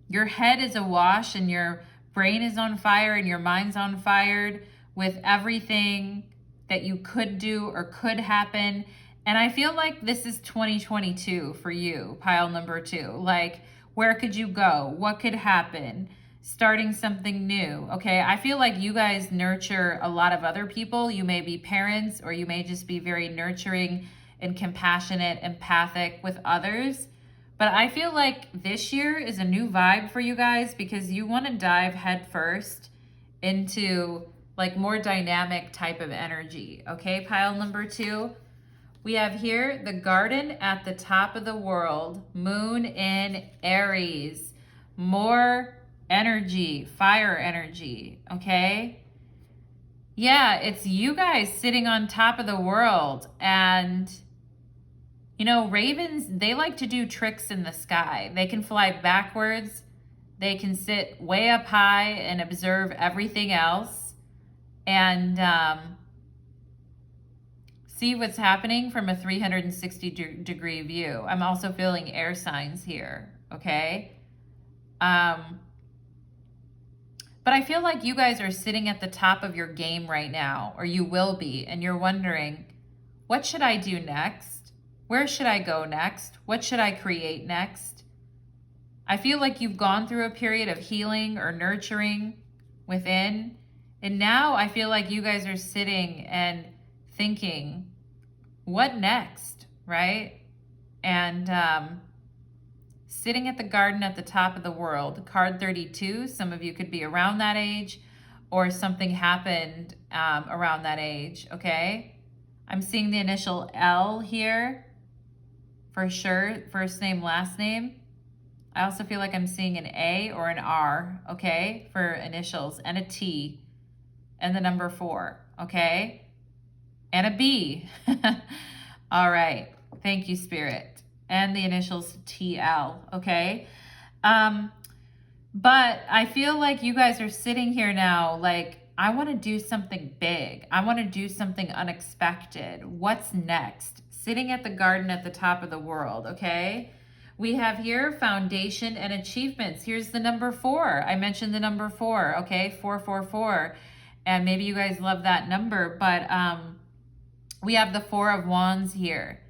your head is awash and your brain is on fire and your mind's on fire with everything that you could do or could happen. And I feel like this is 2022 for you, pile number 2. Like, where could you go? What could happen? Starting something new, okay? I feel like you guys nurture a lot of other people. You may be parents, or you may just be very nurturing and compassionate, empathic with others. But I feel like this year is a new vibe for you guys because you want to dive headfirst into like more dynamic type of energy, okay? Pile number 2. We have here the garden at the top of the world, moon in Aries, more energy, fire energy, okay? Yeah, it's you guys sitting on top of the world. And, you know, ravens, they like to do tricks in the sky. They can fly backwards. They can sit way up high and observe everything else. And see what's happening from a 360-degree view. I'm also feeling air signs here, okay? But I feel like you guys are sitting at the top of your game right now, or you will be, and you're wondering, what should I do next? Where should I go next? What should I create next? I feel like you've gone through a period of healing or nurturing within, and now I feel like you guys are sitting and thinking, what next, right? And sitting at the garden at the top of the world, card 32, some of you could be around that age, or something happened around that age, okay? I'm seeing the initial L here, for sure, first name, last name. I also feel like I'm seeing an A or an R, okay, for initials, and a T, and the number 4, okay? And a B. All right. Thank you, Spirit. And the initials TL, okay? But I feel like you guys are sitting here now like, I want to do something big. I want to do something unexpected. What's next? Sitting at the garden at the top of the world, okay? We have here foundation and achievements. Here's the number 4. I mentioned the number 4, okay? 444. And maybe you guys love that number, but we have the 4 of Wands here.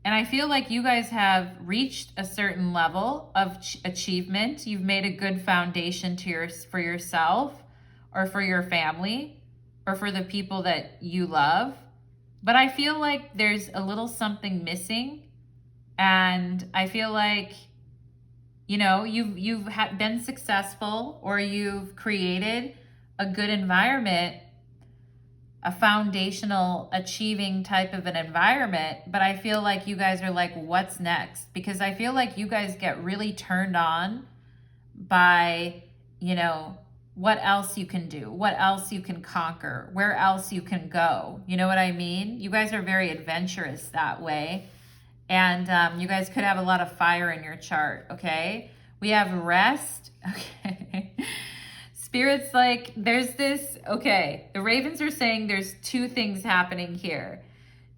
And I feel like you guys have reached a certain level of achievement. You've made a good foundation for yourself, or for your family, or for the people that you love. But I feel like there's a little something missing. And I feel like, you know, you've been successful, or you've created a good environment, a foundational achieving type of an environment, but I feel like you guys are like, what's next? Because I feel like you guys get really turned on by, you know, what else you can do, what else you can conquer, where else you can go. You know what I mean? You guys are very adventurous that way. And you guys could have a lot of fire in your chart, okay? We have rest, okay? Spirit's like, there's this, okay, the ravens are saying there's 2 things happening here.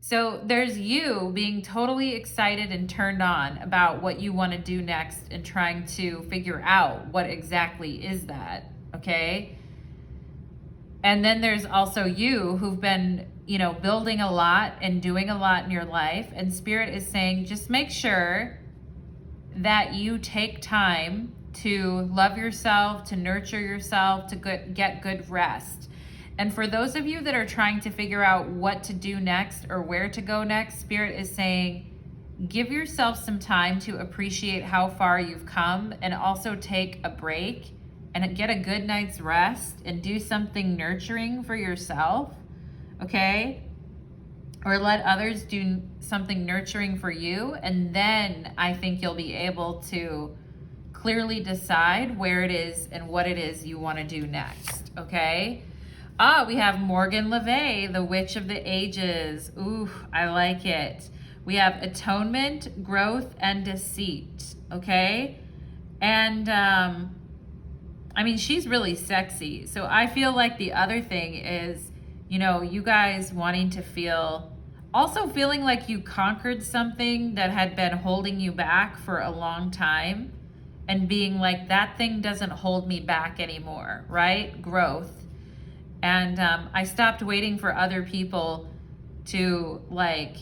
So there's you being totally excited and turned on about what you want to do next and trying to figure out what exactly is that, okay? And then there's also you who've been, you know, building a lot and doing a lot in your life. And Spirit is saying, just make sure that you take time to love yourself, to nurture yourself, to get good rest. And for those of you that are trying to figure out what to do next or where to go next, Spirit is saying, give yourself some time to appreciate how far you've come, and also take a break and get a good night's rest and do something nurturing for yourself, okay? Or let others do something nurturing for you. And then I think you'll be able to clearly decide where it is and what it is you want to do next, okay? We have Morgan LeVay, the Witch of the Ages. Ooh, I like it. We have atonement, growth, and deceit, okay? And, I mean, she's really sexy. So I feel like the other thing is you know, you guys wanting to feel, also feeling like you conquered something that had been holding you back for a long time, and being like, that thing doesn't hold me back anymore, right? Growth. And I stopped waiting for other people to like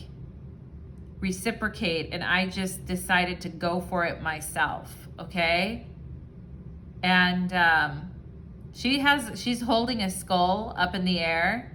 reciprocate, and I just decided to go for it myself, okay? And she's holding a skull up in the air,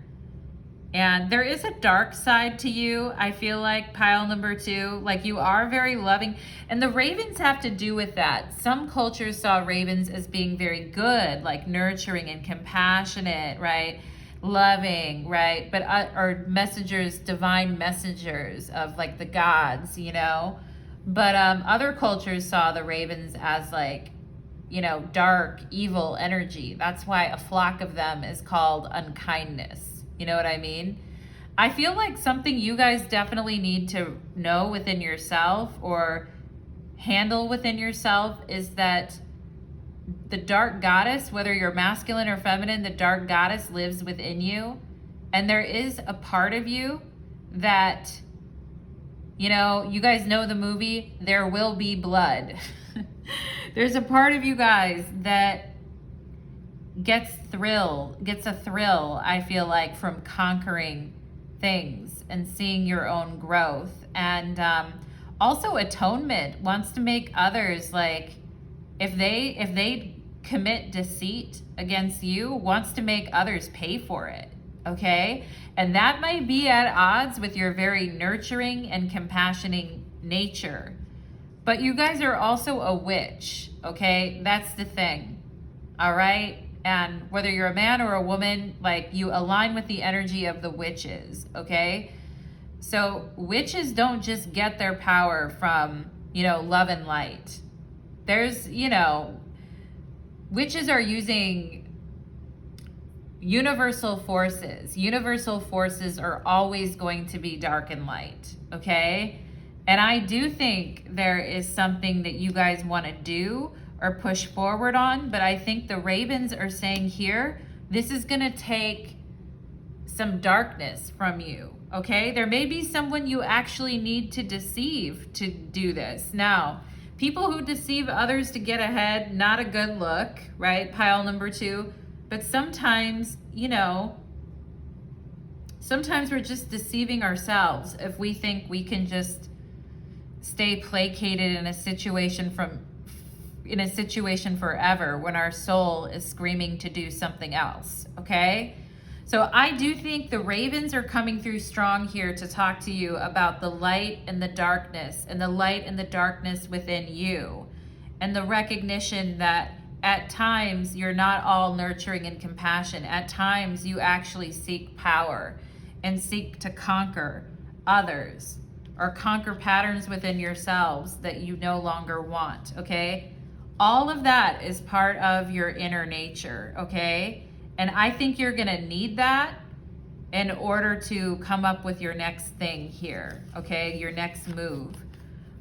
and there is a dark side to you, I feel like, pile number 2. Like, you are very loving, and the ravens have to do with that. Some cultures saw ravens as being very good, like nurturing and compassionate, right? Loving, right? But or messengers, divine messengers of like the gods, you know? But other cultures saw the ravens as like, you know, dark, evil energy. That's why a flock of them is called unkindness. You know what I mean? I feel like something you guys definitely need to know within yourself or handle within yourself is that the dark goddess, whether you're masculine or feminine, the dark goddess lives within you. And there is a part of you that, you know, you guys know the movie, There Will Be Blood. There's a part of you guys that gets a thrill, I feel like, from conquering things and seeing your own growth. And also atonement, wants to make others, like, if they commit deceit against you, wants to make others pay for it, okay? And that might be at odds with your very nurturing and compassioning nature. But you guys are also a witch, okay? That's the thing, all right? And whether you're a man or a woman, like, you align with the energy of the witches, okay? So witches don't just get their power from, you know, love and light. There's, you know, witches are using universal forces. Universal forces are always going to be dark and light, okay? And I do think there is something that you guys want to do or push forward on, but I think the ravens are saying here, this is going to take some darkness from you, okay? There may be someone you actually need to deceive to do this. Now, people who deceive others to get ahead, not a good look, right? Pile number 2. But sometimes, you know, sometimes we're just deceiving ourselves if we think we can just stay placated in a situation forever when our soul is screaming to do something else, okay? So I do think the ravens are coming through strong here to talk to you about the light and the darkness, and the light and the darkness within you, and the recognition that at times you're not all nurturing and compassion. At times you actually seek power and seek to conquer others or conquer patterns within yourselves that you no longer want, okay? All of that is part of your inner nature, okay? And I think you're gonna need that in order to come up with your next thing here, okay? Your next move.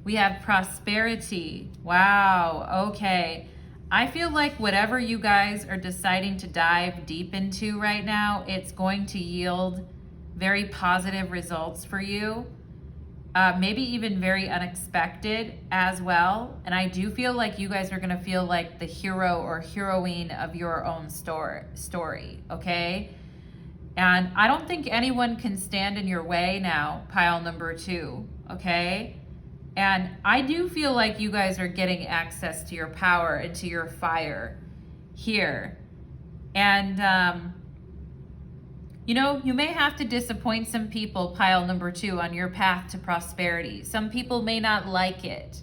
We have prosperity. Wow, okay. I feel like whatever you guys are deciding to dive deep into right now, it's going to yield very positive results for you. Maybe even very unexpected as well. And I do feel like you guys are going to feel like the hero or heroine of your own story, okay? And I don't think anyone can stand in your way now, pile number 2, okay? And I do feel like you guys are getting access to your power and to your fire here. And, you know, you may have to disappoint some people, pile number 2, on your path to prosperity. Some people may not like it.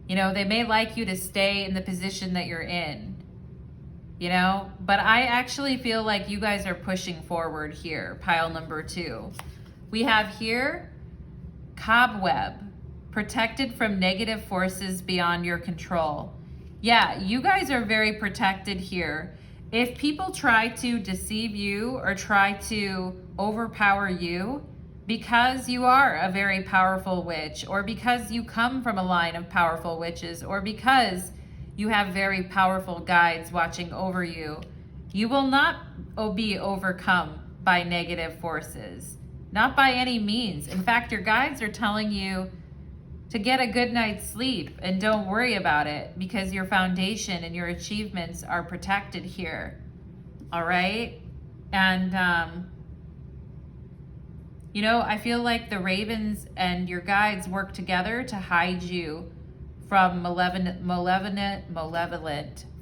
You know, they may like you to stay in the position that you're in, you know? But I actually feel like you guys are pushing forward here, pile number 2. We have here, cobweb, protected from negative forces beyond your control. Yeah, you guys are very protected here. If people try to deceive you or try to overpower you because you are a very powerful witch, or because you come from a line of powerful witches, or because you have very powerful guides watching over you, you will not be overcome by negative forces. Not by any means. In fact, your guides are telling you to get a good night's sleep and don't worry about it, because your foundation and your achievements are protected here. All right? And, you know, I feel like the ravens and your guides work together to hide you from malevolent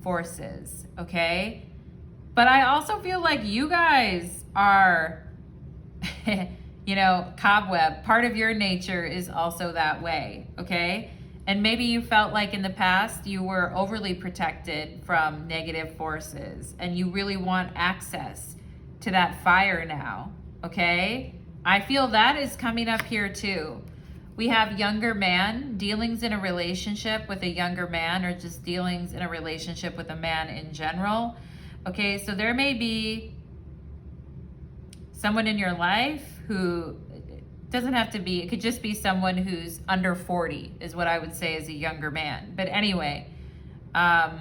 forces, okay? But I also feel like you guys are, you know, cobweb. Part of your nature is also that way, okay? And maybe you felt like in the past you were overly protected from negative forces and you really want access to that fire now, okay? I feel that is coming up here too. We have younger man, dealings in a relationship with a younger man, or just dealings in a relationship with a man in general. Okay, so there may be someone in your life who doesn't have to be, it could just be someone who's under 40 is what I would say is a younger man. But anyway, I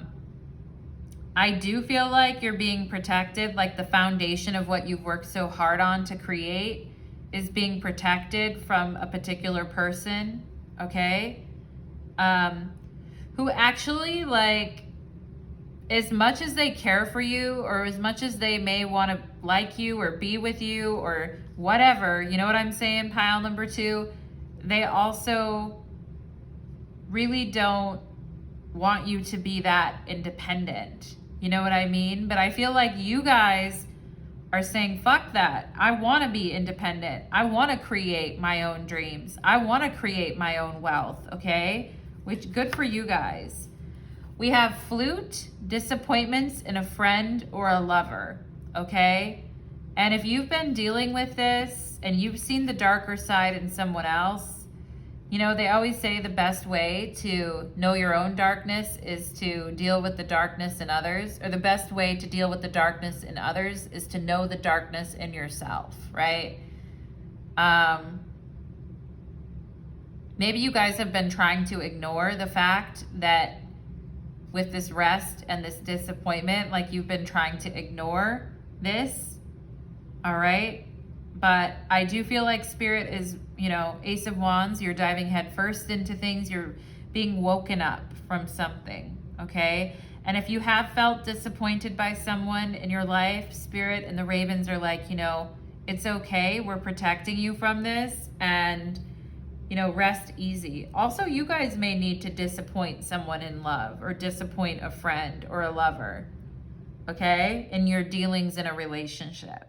do feel like you're being protected, like the foundation of what you've worked so hard on to create is being protected from a particular person, okay? Who actually, like, as much as they care for you, or as much as they may want to like you or be with you or whatever, you know what I'm saying, pile number 2, they also really don't want you to be that independent. You know what I mean? But I feel like you guys are saying, fuck that. I want to be independent. I want to create my own dreams. I want to create my own wealth, okay? Which, good for you guys. We have flute, disappointments in a friend or a lover, okay? And if you've been dealing with this and you've seen the darker side in someone else, you know, they always say the best way to know your own darkness is to deal with the darkness in others, or the best way to deal with the darkness in others is to know the darkness in yourself, right? Maybe you guys have been trying to ignore the fact that with this rest and this disappointment, like you've been trying to ignore this, all right? But I do feel like Spirit is, you know, Ace of Wands, you're diving head first into things, you're being woken up from something, okay? And if you have felt disappointed by someone in your life, Spirit and the Ravens are like, you know, it's okay, we're protecting you from this, and, you know, rest easy. Also, you guys may need to disappoint someone in love, or disappoint a friend or a lover, okay? In your dealings in a relationship.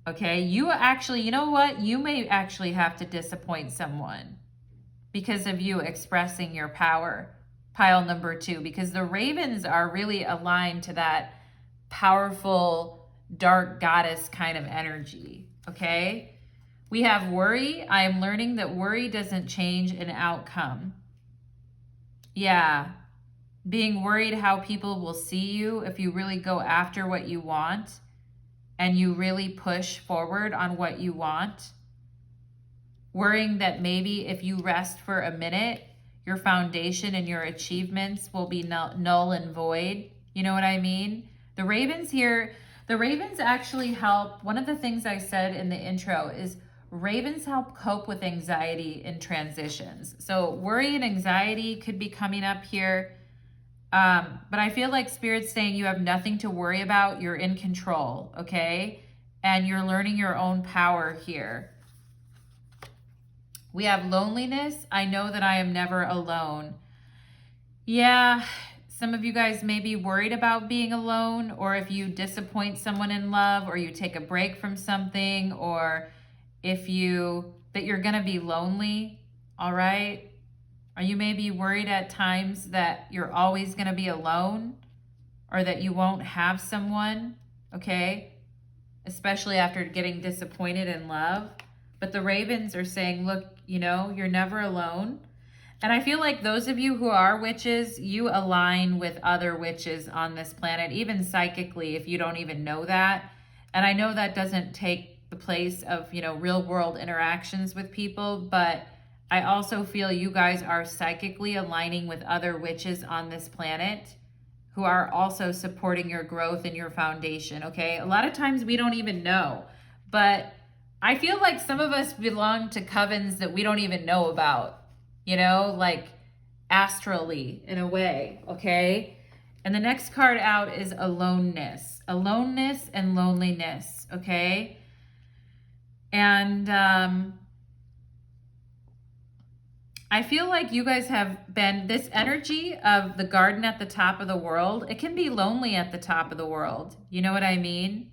Okay, you actually, you know what? You may actually have to disappoint someone because of you expressing your power, pile number 2, because the Ravens are really aligned to that powerful, dark goddess kind of energy, okay? We have worry. I am learning that worry doesn't change an outcome. Yeah, being worried how people will see you if you really go after what you want and you really push forward on what you want. Worrying that maybe if you rest for a minute, your foundation and your achievements will be null and void. You know what I mean? The Ravens here, the Ravens actually help. One of the things I said in the intro is Ravens help cope with anxiety in transitions. So worry and anxiety could be coming up here. But I feel like Spirit's saying you have nothing to worry about. You're in control, okay? And you're learning your own power here. We have loneliness. I know that I am never alone. Yeah, some of you guys may be worried about being alone, or if you disappoint someone in love, or you take a break from something, or if that you're gonna be lonely, all right? Or you may be worried at times that you're always going to be alone, or that you won't have someone, okay? Especially after getting disappointed in love. But the Ravens are saying, look, you know, you're never alone. And I feel like those of you who are witches, you align with other witches on this planet, even psychically, if you don't even know that. And I know that doesn't take the place of, you know, real world interactions with people, but I also feel you guys are psychically aligning with other witches on this planet who are also supporting your growth and your foundation, okay? A lot of times we don't even know, but I feel like some of us belong to covens that we don't even know about, you know, like astrally in a way, okay? And the next card out is aloneness and loneliness, okay? And I feel like you guys have been, this energy of the garden at the top of the world, it can be lonely at the top of the world. You know what I mean?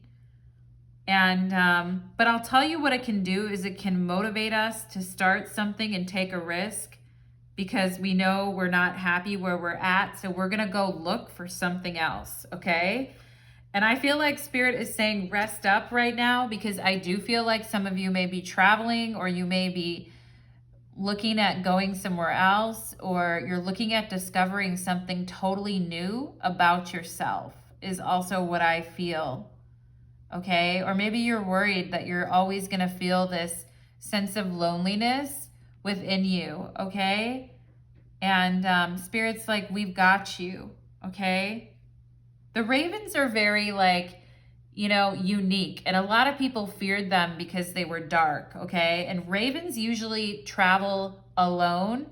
And, but I'll tell you what it can do is it can motivate us to start something and take a risk because we know we're not happy where we're at. So we're going to go look for something else. Okay. And I feel like Spirit is saying rest up right now because I do feel like some of you may be traveling or you may be looking at going somewhere else, or you're looking at discovering something totally new about yourself is also what I feel. Okay. Or maybe you're worried that you're always going to feel this sense of loneliness within you. Okay. And Spirit's like, we've got you. Okay. The ravens are very like, you know, unique. And a lot of people feared them because they were dark, okay? And ravens usually travel alone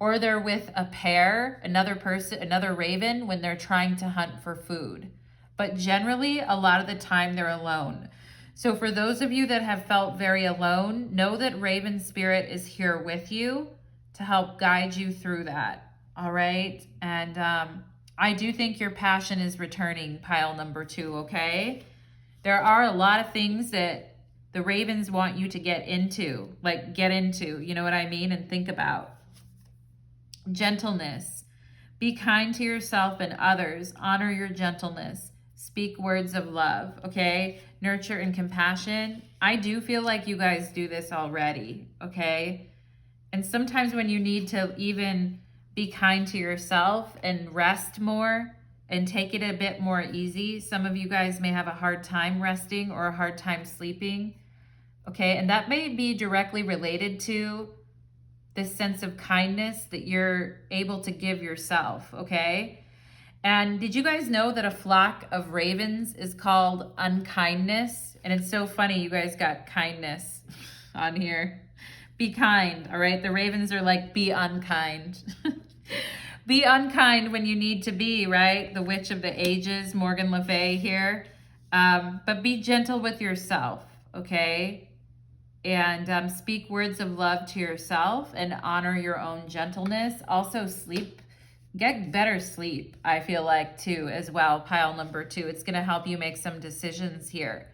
or they're with a pair, another person, another raven when they're trying to hunt for food. But generally, a lot of the time they're alone. So for those of you that have felt very alone, know that Raven Spirit is here with you to help guide you through that, all right? And I do think your passion is returning, pile number 2, okay? There are a lot of things that the ravens want you to get into, you know what I mean? And think about. Gentleness. Be kind to yourself and others. Honor your gentleness. Speak words of love, okay? Nurture and compassion. I do feel like you guys do this already, okay? And sometimes when you need to even be kind to yourself and rest more, and take it a bit more easy. Some of you guys may have a hard time resting or a hard time sleeping. Okay, and that may be directly related to this sense of kindness that you're able to give yourself, okay? And did you guys know that a flock of ravens is called unkindness? And it's so funny you guys got kindness on here. Be kind, all right? The ravens are like, be unkind. Be unkind when you need to be, right? The Witch of the Ages, Morgan Le Fay here. But be gentle with yourself, okay? And speak words of love to yourself and honor your own gentleness. Also sleep, get better sleep, I feel like too, as well, pile number 2. It's gonna help you make some decisions here.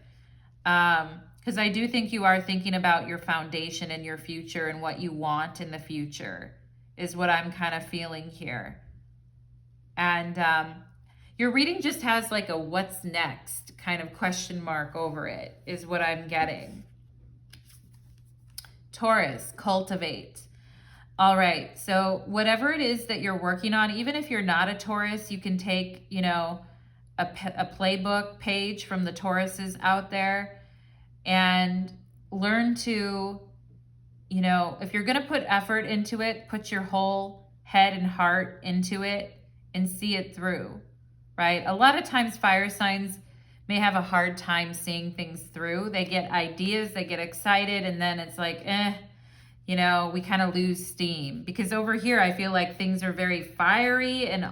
Because I do think you are thinking about your foundation and your future and what you want in the future is what I'm kind of feeling here. And your reading just has like a what's next kind of question mark over it is what I'm getting. Taurus, cultivate. All right, so whatever it is that you're working on, even if you're not a Taurus, you can take, you know, a playbook page from the Tauruses out there and learn to, you know, if you're going to put effort into it, put your whole head and heart into it and see it through, right? A lot of times fire signs may have a hard time seeing things through. They get ideas, they get excited, and then it's like, you know, we kind of lose steam. Because over here, I feel like things are very fiery and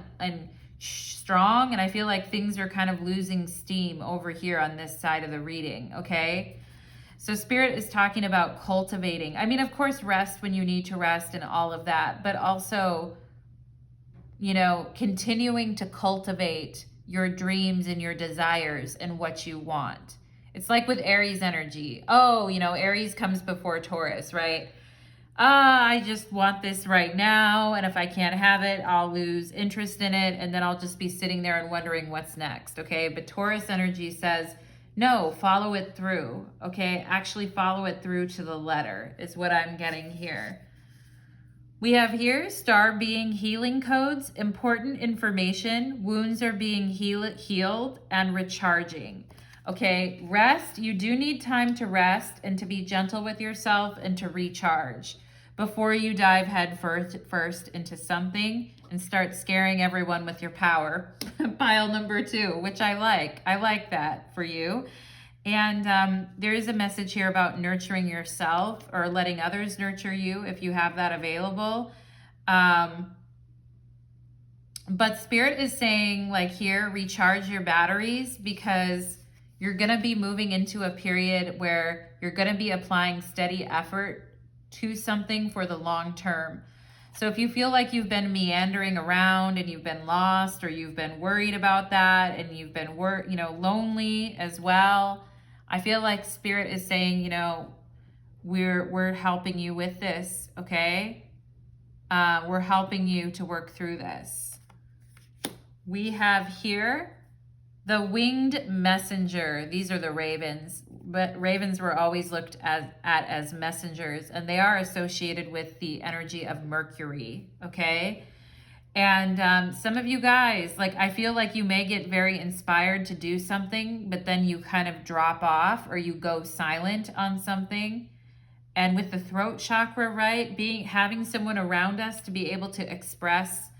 strong, and I feel like things are kind of losing steam over here on this side of the reading, okay? So Spirit is talking about cultivating. I mean, of course, rest when you need to rest and all of that, but also, you know, continuing to cultivate your dreams and your desires and what you want. It's like with Aries energy. Oh, you know, Aries comes before Taurus, right? I just want this right now, and if I can't have it, I'll lose interest in it, and then I'll just be sitting there and wondering what's next, okay? But Taurus energy says, no, follow it through, okay? Actually follow it through to the letter is what I'm getting here. We have here star being healing codes, important information, wounds are being healed and recharging. Okay, rest, you do need time to rest and to be gentle with yourself and to recharge before you dive head first into something and start scaring everyone with your power. Pile number 2, which I like. I like that for you. And there is a message here about nurturing yourself or letting others nurture you if you have that available. But Spirit is saying, like here, recharge your batteries, because you're going to be moving into a period where you're going to be applying steady effort to something for the long term. So if you feel like you've been meandering around and you've been lost, or you've been worried about that, and you've been lonely as well, I feel like Spirit is saying, we're helping you with this, okay? We're helping you to work through this. We have here the winged messenger. These are the ravens, but ravens were always looked at as messengers, and they are associated with the energy of Mercury, okay? And some of you guys, like, I feel like you may get very inspired to do something, but then you kind of drop off or you go silent on something. And with the throat chakra, right, having someone around us to be able to express,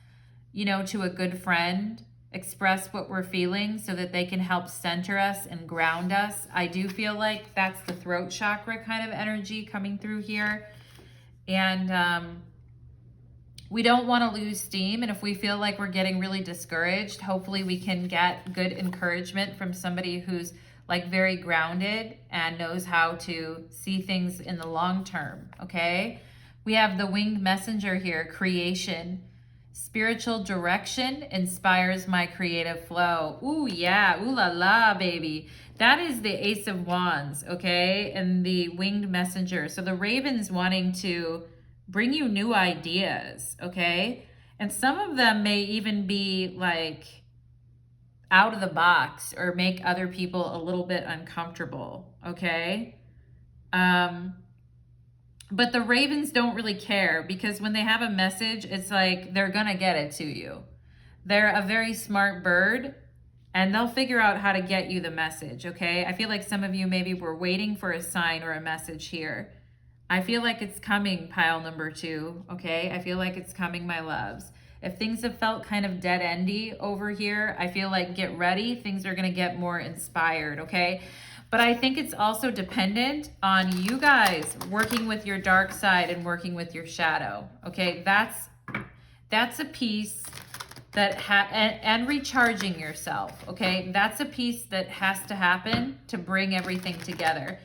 to a good friend, express what we're feeling so that they can help center us and ground us. I do feel like that's the throat chakra kind of energy coming through here. And we don't want to lose steam. And if we feel like we're getting really discouraged, hopefully we can get good encouragement from somebody who's like very grounded and knows how to see things in the long term, okay? We have the winged messenger here, creation. Spiritual direction inspires my creative flow. Ooh, yeah. Ooh la la, baby. That is the Ace of Wands, okay? And the winged messenger. So the raven's wanting to bring you new ideas, okay? And some of them may even be like out of the box or make other people a little bit uncomfortable, okay? But the ravens don't really care, because when they have a message, it's like they're gonna get it to you. They're a very smart bird, and they'll figure out how to get you the message, okay? I feel like some of you maybe were waiting for a sign or a message here. I feel like it's coming, pile number 2, okay? I feel like it's coming, my loves. If things have felt kind of dead-endy over here, I feel like get ready. Things are gonna get more inspired, okay? But I think it's also dependent on you guys working with your dark side and working with your shadow, okay? That's a piece that and recharging yourself, okay? That's a piece that has to happen to bring everything together.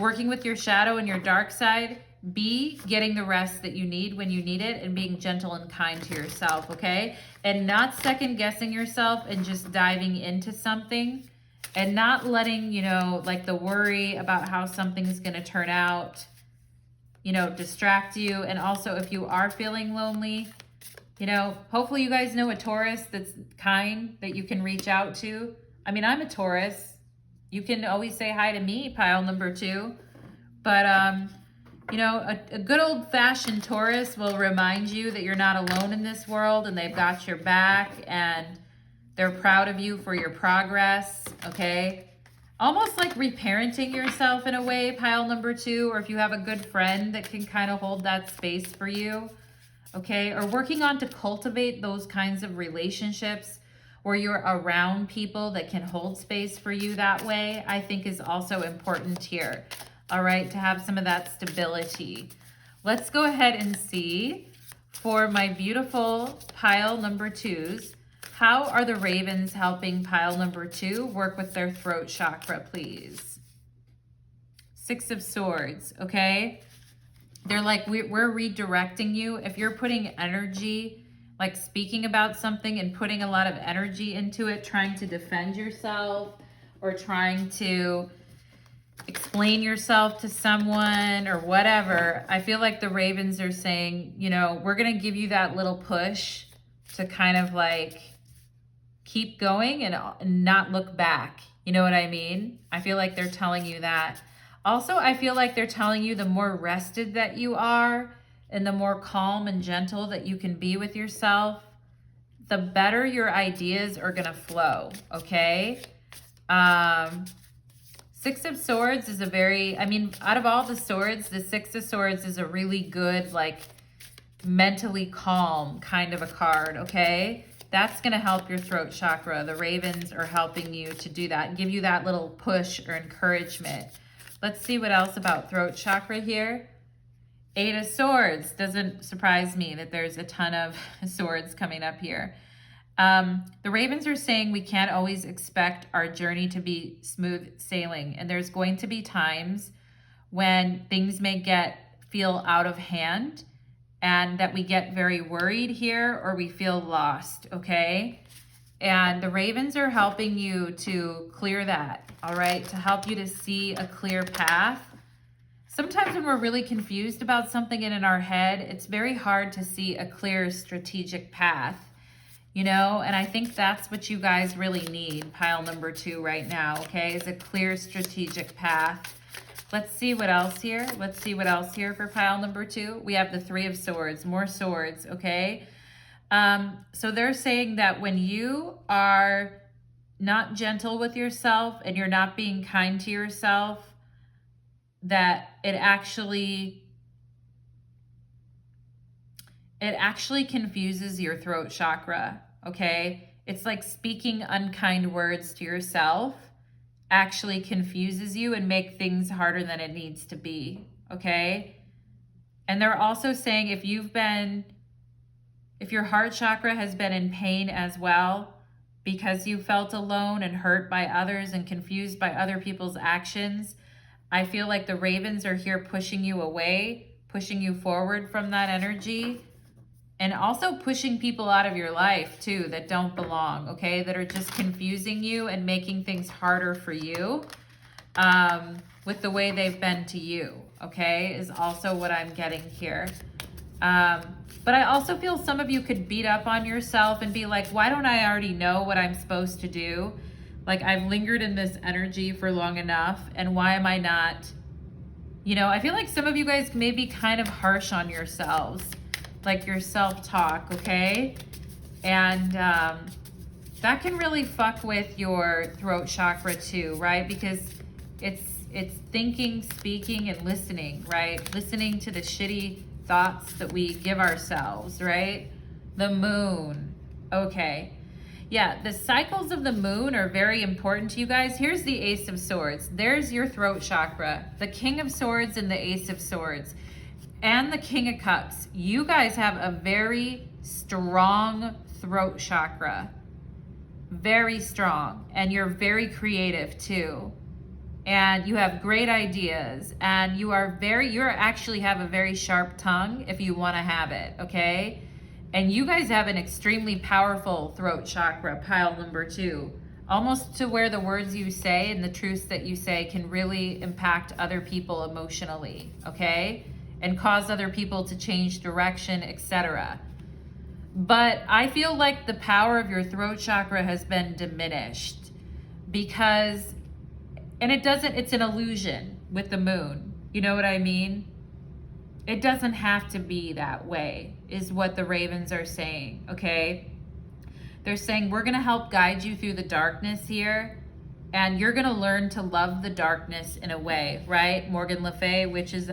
Working with your shadow and your dark side. B, getting the rest that you need when you need it, and being gentle and kind to yourself, okay? And not second guessing yourself and just diving into something, and not letting, like the worry about how something's gonna turn out, distract you. And also, if you are feeling lonely, hopefully you guys know a Taurus that's kind, that you can reach out to. I mean, I'm a Taurus. You can always say hi to me, pile number 2. But, a good old-fashioned Taurus will remind you that you're not alone in this world, and they've got your back, and they're proud of you for your progress, okay? Almost like reparenting yourself in a way, pile number 2, or if you have a good friend that can kind of hold that space for you, okay? Or working on to cultivate those kinds of relationships where you're around people that can hold space for you that way, I think is also important here. All right, to have some of that stability. Let's go ahead and see for my beautiful pile number 2s, how are the ravens helping pile number 2 work with their throat chakra, please? 6 of Swords, okay? They're like, we're redirecting you. If you're putting energy, like speaking about something and putting a lot of energy into it, trying to defend yourself or trying to explain yourself to someone or whatever, I feel like the ravens are saying, we're going to give you that little push to kind of like keep going and not look back. You know what I mean? I feel like they're telling you that. Also, I feel like they're telling you the more rested that you are and the more calm and gentle that you can be with yourself, the better your ideas are going to flow, okay? 6 of Swords is out of all the swords, the 6 of Swords is a really good, like, mentally calm kind of a card, okay? That's going to help your throat chakra. The ravens are helping you to do that, give you that little push or encouragement. Let's see what else about throat chakra here. 8 of Swords. Doesn't surprise me that there's a ton of swords coming up here. The ravens are saying we can't always expect our journey to be smooth sailing, and there's going to be times when things may feel out of hand, and that we get very worried here or we feel lost, okay? And the ravens are helping you to clear that, all right? To help you to see a clear path. Sometimes when we're really confused about something in our head, it's very hard to see a clear strategic path, you know? And I think that's what you guys really need, pile number 2 right now, okay? Is a clear strategic path. Let's see what else here. Let's see what else here for pile number 2. We have the 3 of Swords, more swords, okay? So they're saying that when you are not gentle with yourself and you're not being kind to yourself, that it actually confuses your throat chakra, okay? It's like speaking unkind words to yourself actually confuses you and make things harder than it needs to be, okay? And they're also saying if your heart chakra has been in pain as well because you felt alone and hurt by others and confused by other people's actions, I feel like the ravens are here pushing you away, pushing you forward from that energy, and also pushing people out of your life too that don't belong, okay? That are just confusing you and making things harder for you with the way they've been to you, okay? Is also what I'm getting here. But I also feel some of you could beat up on yourself and be like, why don't I already know what I'm supposed to do? Like, I've lingered in this energy for long enough, and why am I not? You know, I feel like some of you guys may be kind of harsh on yourselves, like your self-talk, okay? And that can really fuck with your throat chakra too, right? Because it's thinking, speaking, and listening, right? Listening to the shitty thoughts that we give ourselves, right? The moon, okay. Yeah, the cycles of the moon are very important to you guys. Here's the Ace of Swords. There's your throat chakra, the King of Swords and the Ace of Swords, and the King of Cups. You guys have a very strong throat chakra, very strong, and you're very creative too. And you have great ideas, and you actually have a very sharp tongue if you want to have it, okay? And you guys have an extremely powerful throat chakra, pile number 2, almost to where the words you say and the truths that you say can really impact other people emotionally, okay? And cause other people to change direction, etc. But I feel like the power of your throat chakra has been diminished because, and it's an illusion with the moon. You know what I mean? It doesn't have to be that way, is what the ravens are saying, okay? They're saying, we're gonna help guide you through the darkness here, and you're gonna learn to love the darkness in a way, right? Morgan Le Fay, Witch of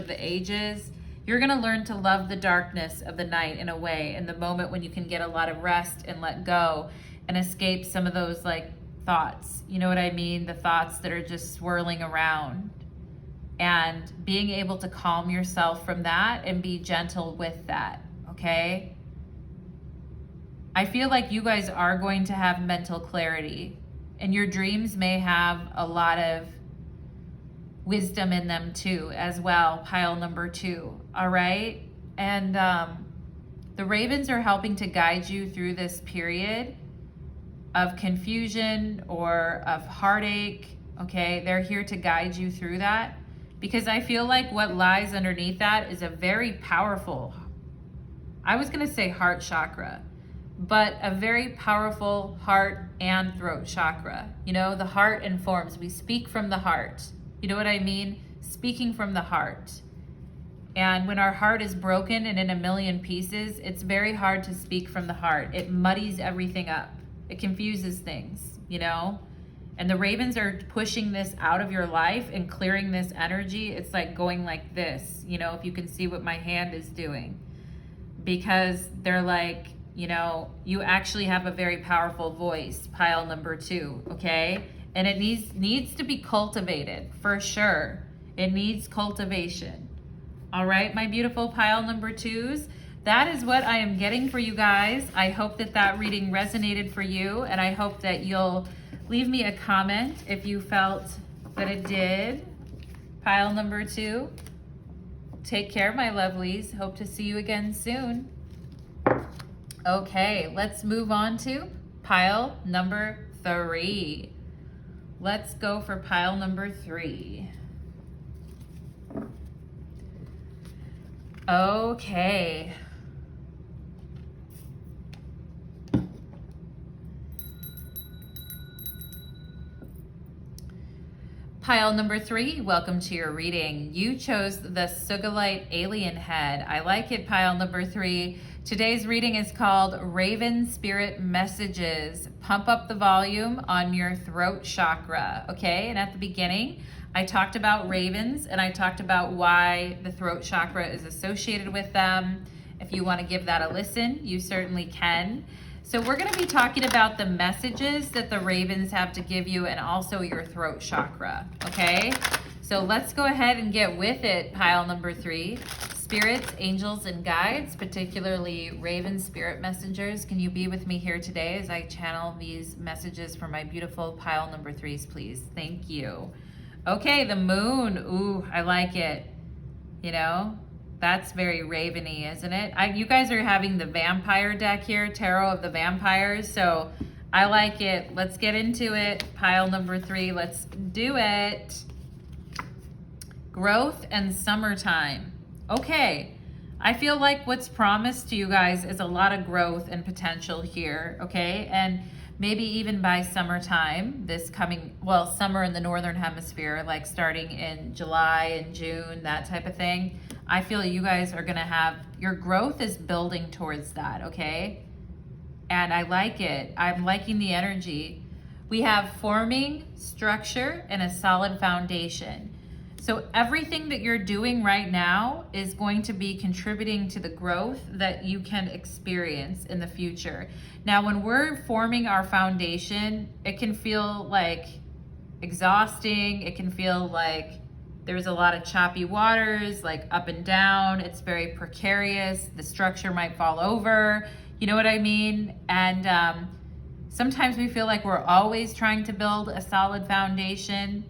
the Ages. You're gonna learn to love the darkness of the night in a way, in the moment when you can get a lot of rest and let go and escape some of those like thoughts, you know what I mean? The thoughts that are just swirling around. And being able to calm yourself from that and be gentle with that, okay? I feel like you guys are going to have mental clarity, and your dreams may have a lot of wisdom in them too, as well, pile number 2, all right? And the ravens are helping to guide you through this period of confusion or of heartache, okay? They're here to guide you through that. Because I feel like what lies underneath that is a very powerful, I was gonna say heart chakra, but a very powerful heart and throat chakra. You know, the heart informs, we speak from the heart. You know what I mean? Speaking from the heart. And when our heart is broken and in a million pieces, it's very hard to speak from the heart. It muddies everything up. It confuses things, you know? And the ravens are pushing this out of your life and clearing this energy. It's like going like this, you know, if you can see what my hand is doing. because they're like, you know, you actually have a very powerful voice, pile number 2, okay? And it needs to be cultivated, for sure. It needs cultivation. All right, my beautiful pile number 2s, that is what I am getting for you guys. I hope that that reading resonated for you, and I hope that you'll leave me a comment if you felt that it did. Pile number 2, take care, my lovelies. Hope to see you again soon. Okay, let's move on to pile number 3. Let's go for pile number 3. Okay. Pile number 3, welcome to your reading. You chose the Sugilite alien head. I like it, pile number 3. Today's reading is called Raven Spirit Messages. Pump up the volume on your throat chakra, okay? And at the beginning, I talked about ravens and I talked about why the throat chakra is associated with them. If you want to give that a listen, you certainly can. So we're going to be talking about the messages that the ravens have to give you and also your throat chakra, okay? So let's go ahead and get with it, pile number 3. Spirits, angels, and guides, particularly raven spirit messengers, can you be with me here today as I channel these messages for my beautiful pile number 3s, please? Thank you. Okay, the moon. Ooh, I like it. You know, that's very raveny, isn't it? You guys are having the vampire deck here, Tarot of the Vampires, so I like it. Let's get into it. Pile number 3, let's do it. Growth and summertime. Okay, I feel like what's promised to you guys is a lot of growth and potential here, okay? And maybe even by summertime, this coming, well, summer in the Northern Hemisphere, like starting in July and June, that type of thing. I feel you guys are gonna have, your growth is building towards that, okay? And I like it. I'm liking the energy. We have forming, structure, and a solid foundation. So everything that you're doing right now is going to be contributing to the growth that you can experience in the future. Now, when we're forming our foundation, it can feel like exhausting. It can feel like there's a lot of choppy waters, like up and down. It's very precarious. The structure might fall over. You know what I mean? And sometimes we feel like we're always trying to build a solid foundation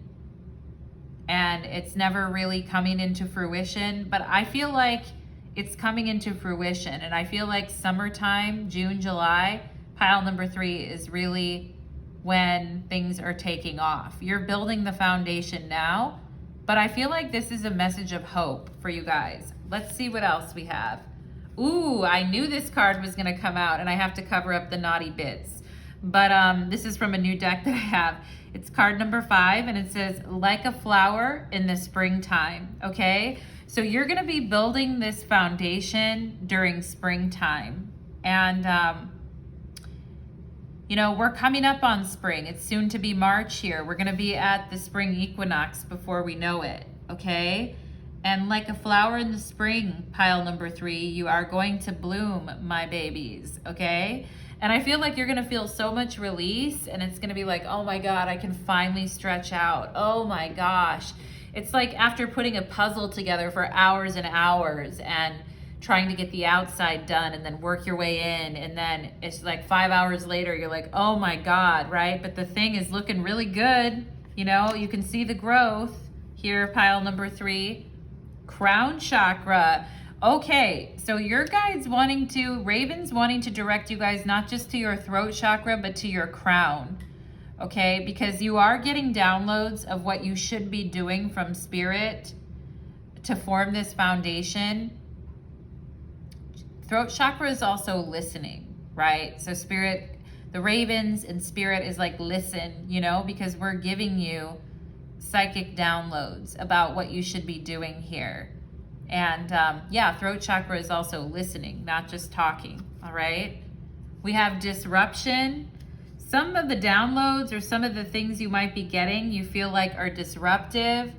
and it's never really coming into fruition, but I feel like it's coming into fruition. And I feel like summertime, June, July, pile number 3 is really when things are taking off. You're building the foundation now, but I feel like this is a message of hope for you guys. Let's see what else we have. Ooh, I knew this card was gonna come out and I have to cover up the naughty bits. But this is from a new deck that I have. It's card number 5 and it says, like a flower in the springtime, okay? So you're gonna be building this foundation during springtime. And, you know, we're coming up on spring. It's soon to be March here. We're gonna be at the spring equinox before we know it, okay? And like a flower in the spring, pile number 3, you are going to bloom, my babies, okay? And I feel like you're gonna feel so much release and it's gonna be like, oh my God, I can finally stretch out. Oh my gosh. It's like after putting a puzzle together for hours and hours and trying to get the outside done and then work your way in. And then it's like 5 hours later, you're like, oh my God, right? But the thing is looking really good. You know, you can see the growth here, pile number 3, crown chakra. Okay, so your guides ravens wanting to direct you guys not just to your throat chakra, but to your crown, okay? Because you are getting downloads of what you should be doing from spirit to form this foundation. Throat chakra is also listening, right? So spirit, the ravens and spirit is like, listen, you know, because we're giving you psychic downloads about what you should be doing here. And yeah, throat chakra is also listening, not just talking, all right? We have disruption. Some of the downloads or some of the things you might be getting, you feel like are disruptive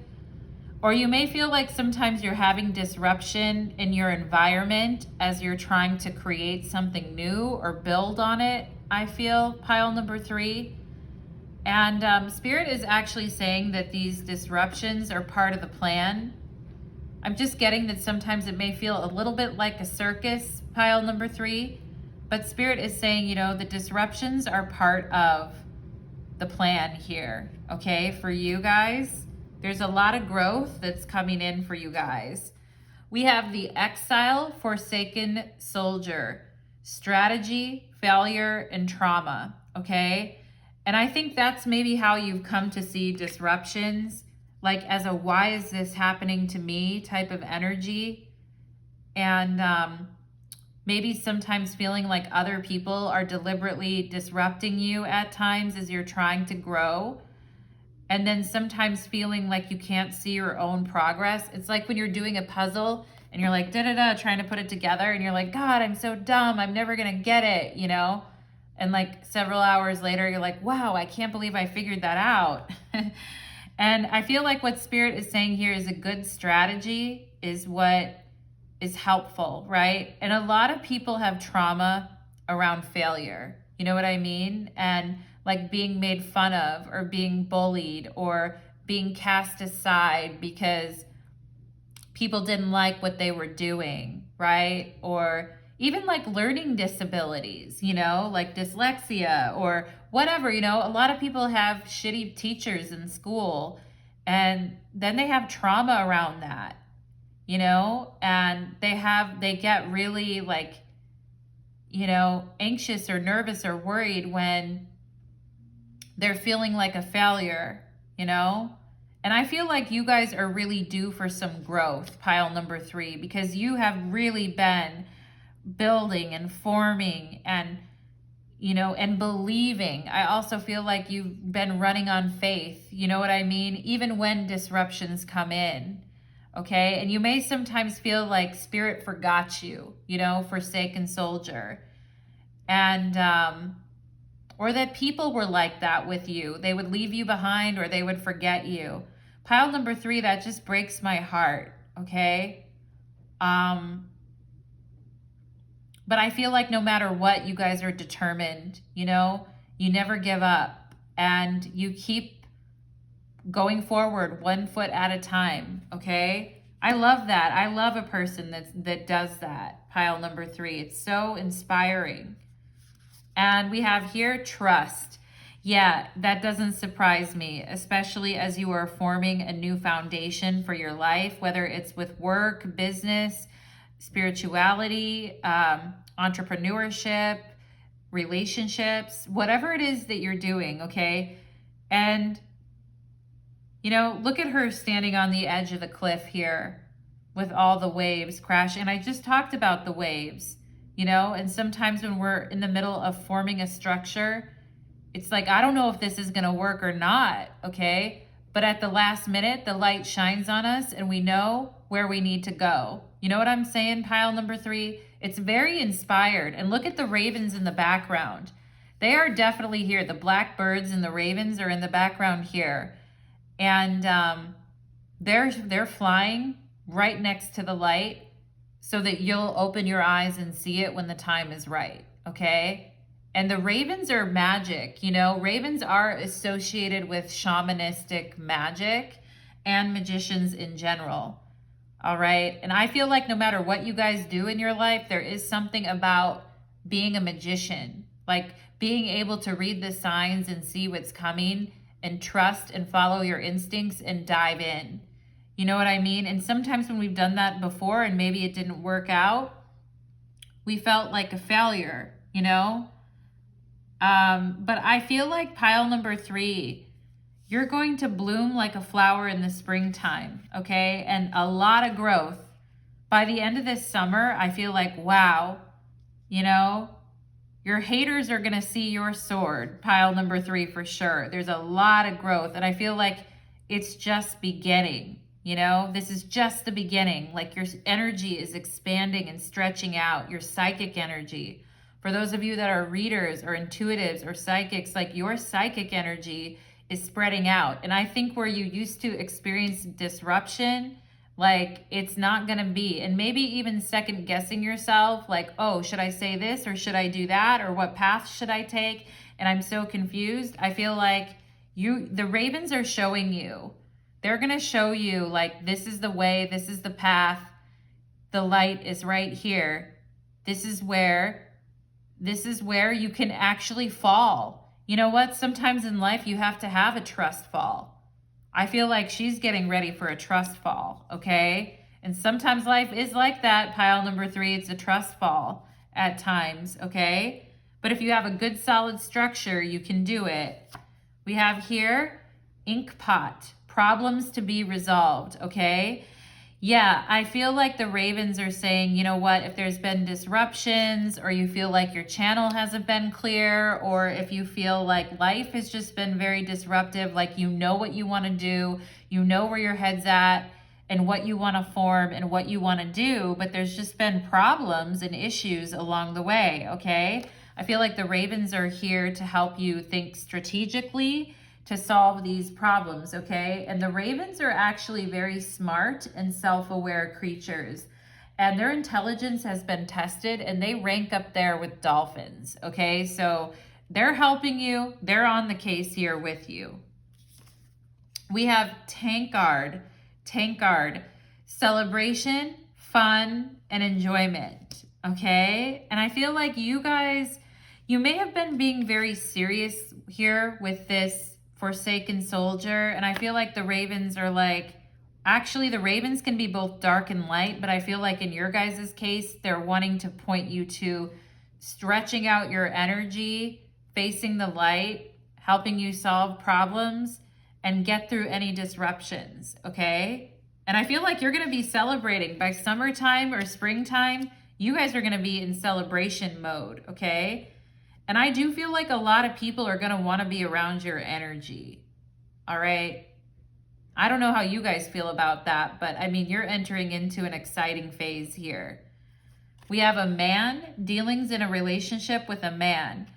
Or you may feel like sometimes you're having disruption in your environment as you're trying to create something new or build on it, I feel, pile number 3. And Spirit is actually saying that these disruptions are part of the plan. I'm just getting that sometimes it may feel a little bit like a circus, pile number 3. But Spirit is saying, you know, the disruptions are part of the plan here, okay, for you guys. There's a lot of growth that's coming in for you guys. We have the Exile, Forsaken Soldier, strategy, failure, and trauma, okay? And I think that's maybe how you've come to see disruptions, like as a why is this happening to me type of energy. And maybe sometimes feeling like other people are deliberately disrupting you at times as you're trying to grow. And then sometimes feeling like you can't see your own progress. It's like when you're doing a puzzle and you're like, trying to put it together. And you're like, God, I'm so dumb. I'm never going to get it, you know? And like several hours later, you're like, wow, I can't believe I figured that out. And I feel like what Spirit is saying here is a good strategy is what is helpful, right? And a lot of people have trauma around failure. You know what I mean? And like being made fun of or being bullied or being cast aside because people didn't like what they were doing, right? Or even like learning disabilities, you know, like dyslexia or whatever, you know, a lot of people have shitty teachers in school and then they have trauma around that, you know, and they get really like, you know, anxious or nervous or worried when they're feeling like a failure, you know? And I feel like you guys are really due for some growth, pile number 3, because you have really been building and forming and, you know, and believing. I also feel like you've been running on faith, you know what I mean? Even when disruptions come in, okay? And you may sometimes feel like Spirit forgot you, you know, Forsaken Soldier. And, or that people were like that with you. They would leave you behind or they would forget you. Pile number 3, that just breaks my heart, okay? But I feel like no matter what, you guys are determined, you know? You never give up and you keep going forward 1 foot at a time, okay? I love that. I love a person that does that, pile number 3. It's so inspiring. And we have here trust. Yeah, that doesn't surprise me, especially as you are forming a new foundation for your life, whether it's with work, business, spirituality, entrepreneurship, relationships, whatever it is that you're doing, okay? And, you know, look at her standing on the edge of the cliff here with all the waves crashing. And I just talked about the waves. You know, and sometimes when we're in the middle of forming a structure, it's like, I don't know if this is going to work or not, okay? But at the last minute, the light shines on us and we know where we need to go. You know what I'm saying, pile number 3? It's very inspired. And look at the ravens in the background. They are definitely here. The blackbirds and the ravens are in the background here. And they're flying right next to the light, so that you'll open your eyes and see it when the time is right, okay? And the ravens are magic, you know? Ravens are associated with shamanistic magic and magicians in general, all right? And I feel like no matter what you guys do in your life, there is something about being a magician, like being able to read the signs and see what's coming and trust and follow your instincts and dive in. You know what I mean? And sometimes when we've done that before and maybe it didn't work out, we felt like a failure, you know? But I feel like pile number 3, you're going to bloom like a flower in the springtime, okay? And a lot of growth. By the end of this summer, I feel like, wow, you know, your haters are going to see your sword, pile number 3 for sure. There's a lot of growth. And I feel like it's just beginning. You know, this is just the beginning. Like your energy is expanding and stretching out, your psychic energy. For those of you that are readers or intuitives or psychics, like your psychic energy is spreading out. And I think where you used to experience disruption, like it's not going to be, and maybe even second guessing yourself, like, oh, should I say this or should I do that, or what path should I take? And I'm so confused. I feel like the ravens are showing you, they're going to show you like, this is the way, this is the path. The light is right here. This is where you can actually fall. You know what? Sometimes in life you have to have a trust fall. I feel like she's getting ready for a trust fall, okay? And sometimes life is like that, pile number 3. It's a trust fall at times, okay? But if you have a good solid structure, you can do it. We have here, ink pot, problems to be resolved, okay? Yeah, I feel like the ravens are saying, you know what, if there's been disruptions, or you feel like your channel hasn't been clear, or if you feel like life has just been very disruptive, like you know what you want to do, you know where your head's at, and what you want to form and what you want to do, but there's just been problems and issues along the way, okay? I feel like the ravens are here to help you think strategically to solve these problems, okay? And the ravens are actually very smart and self-aware creatures, and their intelligence has been tested, and they rank up there with dolphins, okay? So they're helping you. They're on the case here with you. We have tankard, celebration, fun, and enjoyment, okay? And I feel like you guys, you may have been being very serious here with this Forsaken Soldier, and I feel like the ravens are like, actually the ravens can be both dark and light, but I feel like in your guys' case, they're wanting to point you to stretching out your energy, facing the light, helping you solve problems, and get through any disruptions, okay? And I feel like you're gonna be celebrating by summertime or springtime. You guys are gonna be in celebration mode, okay? And I do feel like a lot of people are gonna wanna be around your energy, all right? I don't know how you guys feel about that, but I mean, you're entering into an exciting phase here. We have a man, dealings in a relationship with a man,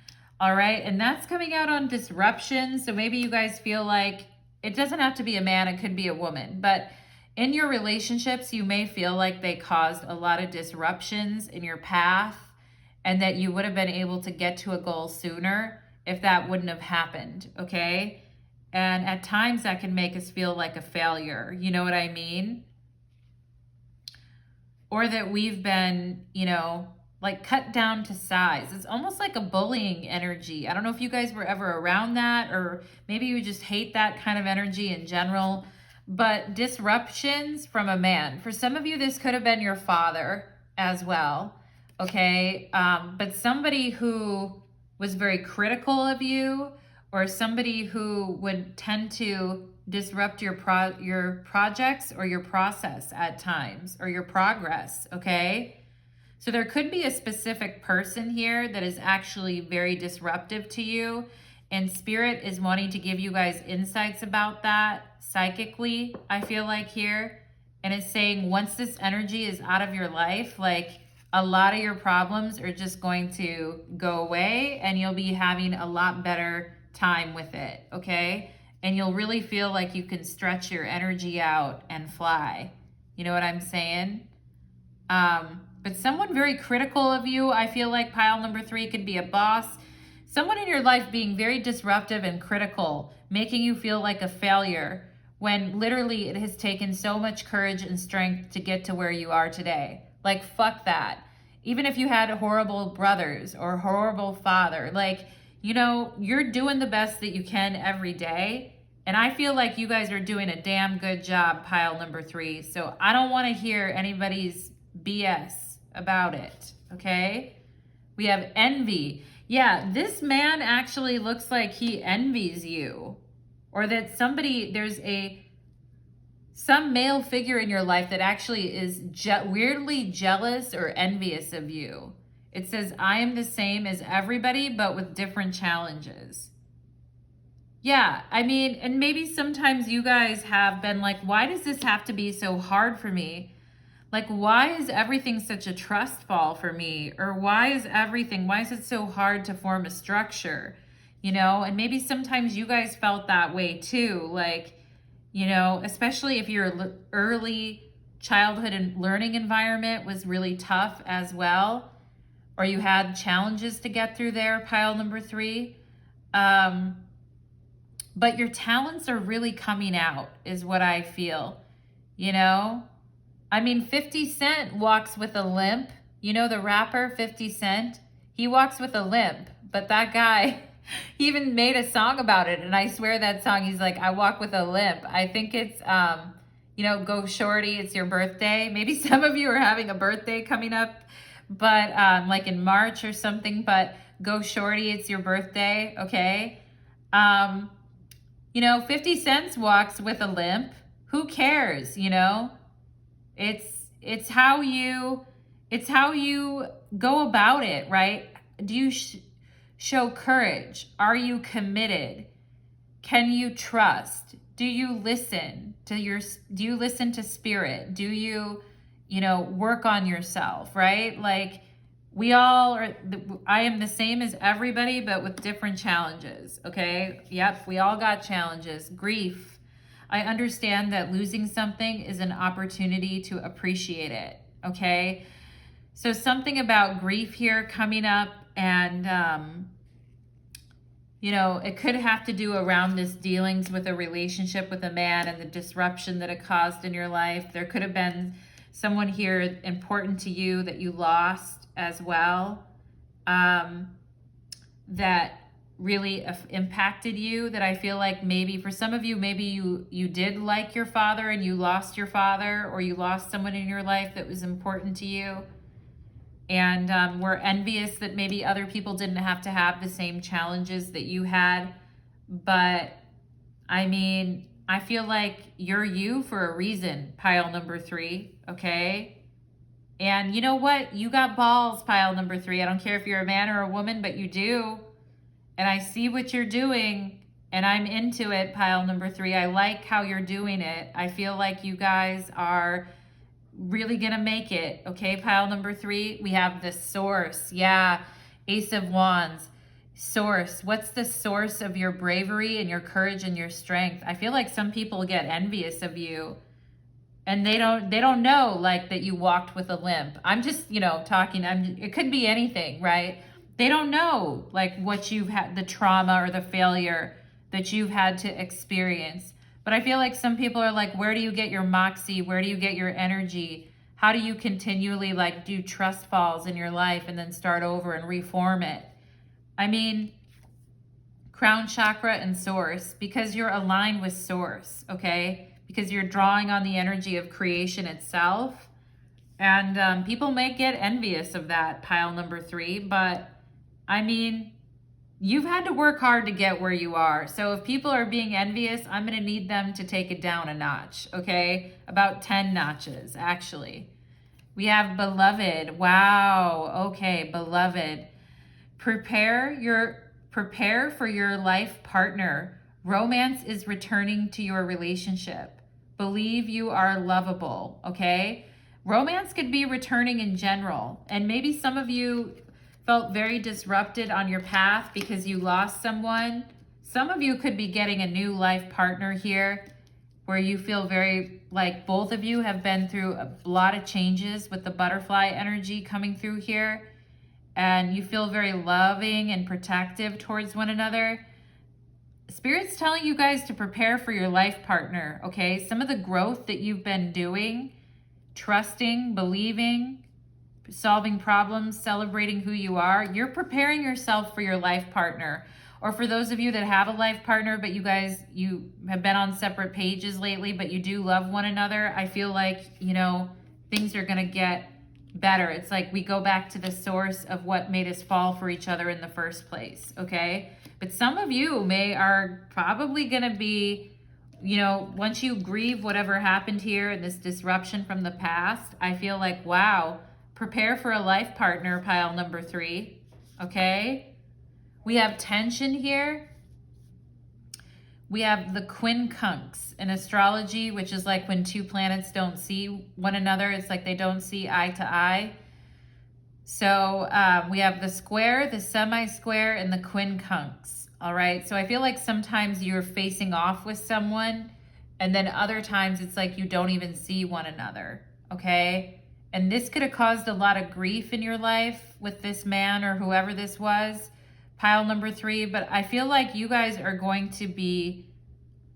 all right? And that's coming out on disruption. So maybe you guys feel like it doesn't have to be a man, it could be a woman, but in your relationships, you may feel like they caused a lot of disruptions in your path, and that you would have been able to get to a goal sooner if that wouldn't have happened, okay? And at times that can make us feel like a failure, you know what I mean? Or that we've been, you know, like cut down to size. It's almost like a bullying energy. I don't know if you guys were ever around that, or maybe you just hate that kind of energy in general, but disruptions from a man. For some of you, this could have been your father as well. Okay, but somebody who was very critical of you, or somebody who would tend to disrupt your projects or your process at times, or your progress, okay? So there could be a specific person here that is actually very disruptive to you, and Spirit is wanting to give you guys insights about that psychically, I feel like here. And it's saying once this energy is out of your life, like, a lot of your problems are just going to go away, and you'll be having a lot better time with it, okay? And you'll really feel like you can stretch your energy out and fly. You know what I'm saying? But someone very critical of you, I feel like pile number 3 could be a boss. Someone in your life being very disruptive and critical, making you feel like a failure, when literally it has taken so much courage and strength to get to where you are today. Like, fuck that. Even if you had horrible brothers or horrible father, like, you know, you're doing the best that you can every day. And I feel like you guys are doing a damn good job, pile number 3. So I don't want to hear anybody's BS about it, okay? We have envy. Yeah, this man actually looks like he envies you. Or that somebody, there's some male figure in your life that actually is weirdly jealous or envious of you. It says, I am the same as everybody, but with different challenges. Yeah, I mean, and maybe sometimes you guys have been like, why does this have to be so hard for me? Like, why is everything such a trust fall for me? Or why is it so hard to form a structure? you know, and maybe sometimes you guys felt that way too. Like, you know, especially if your early childhood and learning environment was really tough as well, or you had challenges to get through there, pile number 3. But your talents are really coming out is what I feel, you know? I mean, 50 Cent walks with a limp. You know the rapper 50 Cent? He walks with a limp, but that guy, he even made a song about it. And I swear that song, he's like, I walk with a limp. I think it's, you know, go shorty, it's your birthday. Maybe some of you are having a birthday coming up, but like in March or something, but go shorty, it's your birthday, okay? You know, 50 Cent walks with a limp. Who cares, you know? It's how you go about it, right? Do you show courage? Are you committed? Can you trust? Do you listen to spirit? Do you, you know, work on yourself, right? Like we all are, I am the same as everybody, but with different challenges, okay? Yep, we all got challenges. Grief. I understand that losing something is an opportunity to appreciate it, okay? So something about grief here coming up, and, you know, it could have to do around this dealings with a relationship with a man and the disruption that it caused in your life. There could have been someone here important to you that you lost as well, that really impacted you, that I feel like maybe for some of you, maybe you did like your father and you lost your father, or you lost someone in your life that was important to you. And we're envious that maybe other people didn't have to have the same challenges that you had. But I mean, I feel like you're you for a reason, pile number 3, okay? And you know what? You got balls, pile number 3. I don't care if you're a man or a woman, but you do. And I see what you're doing, and I'm into it, pile number 3. I like how you're doing it. I feel like you guys are really gonna make it, okay, pile number 3? We have the source, yeah, Ace of Wands. Source, what's the source of your bravery and your courage and your strength? I feel like some people get envious of you, and they don't know, like, that you walked with a limp. I'm just, you know, talking, it could be anything, right? They don't know, like, what you've had, the trauma or the failure that you've had to experience. But I feel like some people are like, where do you get your moxie? Where do you get your energy? How do you continually, like, do trust falls in your life and then start over and reform it? I mean, crown chakra and source, because you're aligned with source, okay? Because you're drawing on the energy of creation itself. And people may get envious of that, pile number 3, but I mean, you've had to work hard to get where you are. So if people are being envious, I'm going to need them to take it down a notch, okay? About 10 notches, actually. We have beloved. Wow. Okay, beloved. Prepare for your life partner. Romance is returning to your relationship. Believe you are lovable, okay? Romance could be returning in general. And maybe some of you felt very disrupted on your path because you lost someone. Some of you could be getting a new life partner here where you feel very like both of you have been through a lot of changes with the butterfly energy coming through here. And you feel very loving and protective towards one another. Spirit's telling you guys to prepare for your life partner, okay? Some of the growth that you've been doing, trusting, believing, solving problems, celebrating who you are, you're preparing yourself for your life partner. Or for those of you that have a life partner, but you have been on separate pages lately, but you do love one another, I feel like, you know, things are going to get better. It's like we go back to the source of what made us fall for each other in the first place, okay? But some of you are probably going to be, you know, once you grieve whatever happened here and this disruption from the past, I feel like, wow, prepare for a life partner, pile number 3, okay? We have tension here. We have the quincunx in astrology, which is like when two planets don't see one another. It's like they don't see eye to eye. So we have the square, the semi-square, and the quincunx. all right? So I feel like sometimes you're facing off with someone, and then other times it's like you don't even see one another, okay? And this could have caused a lot of grief in your life with this man or whoever this was, pile number 3, but I feel like you guys are going to be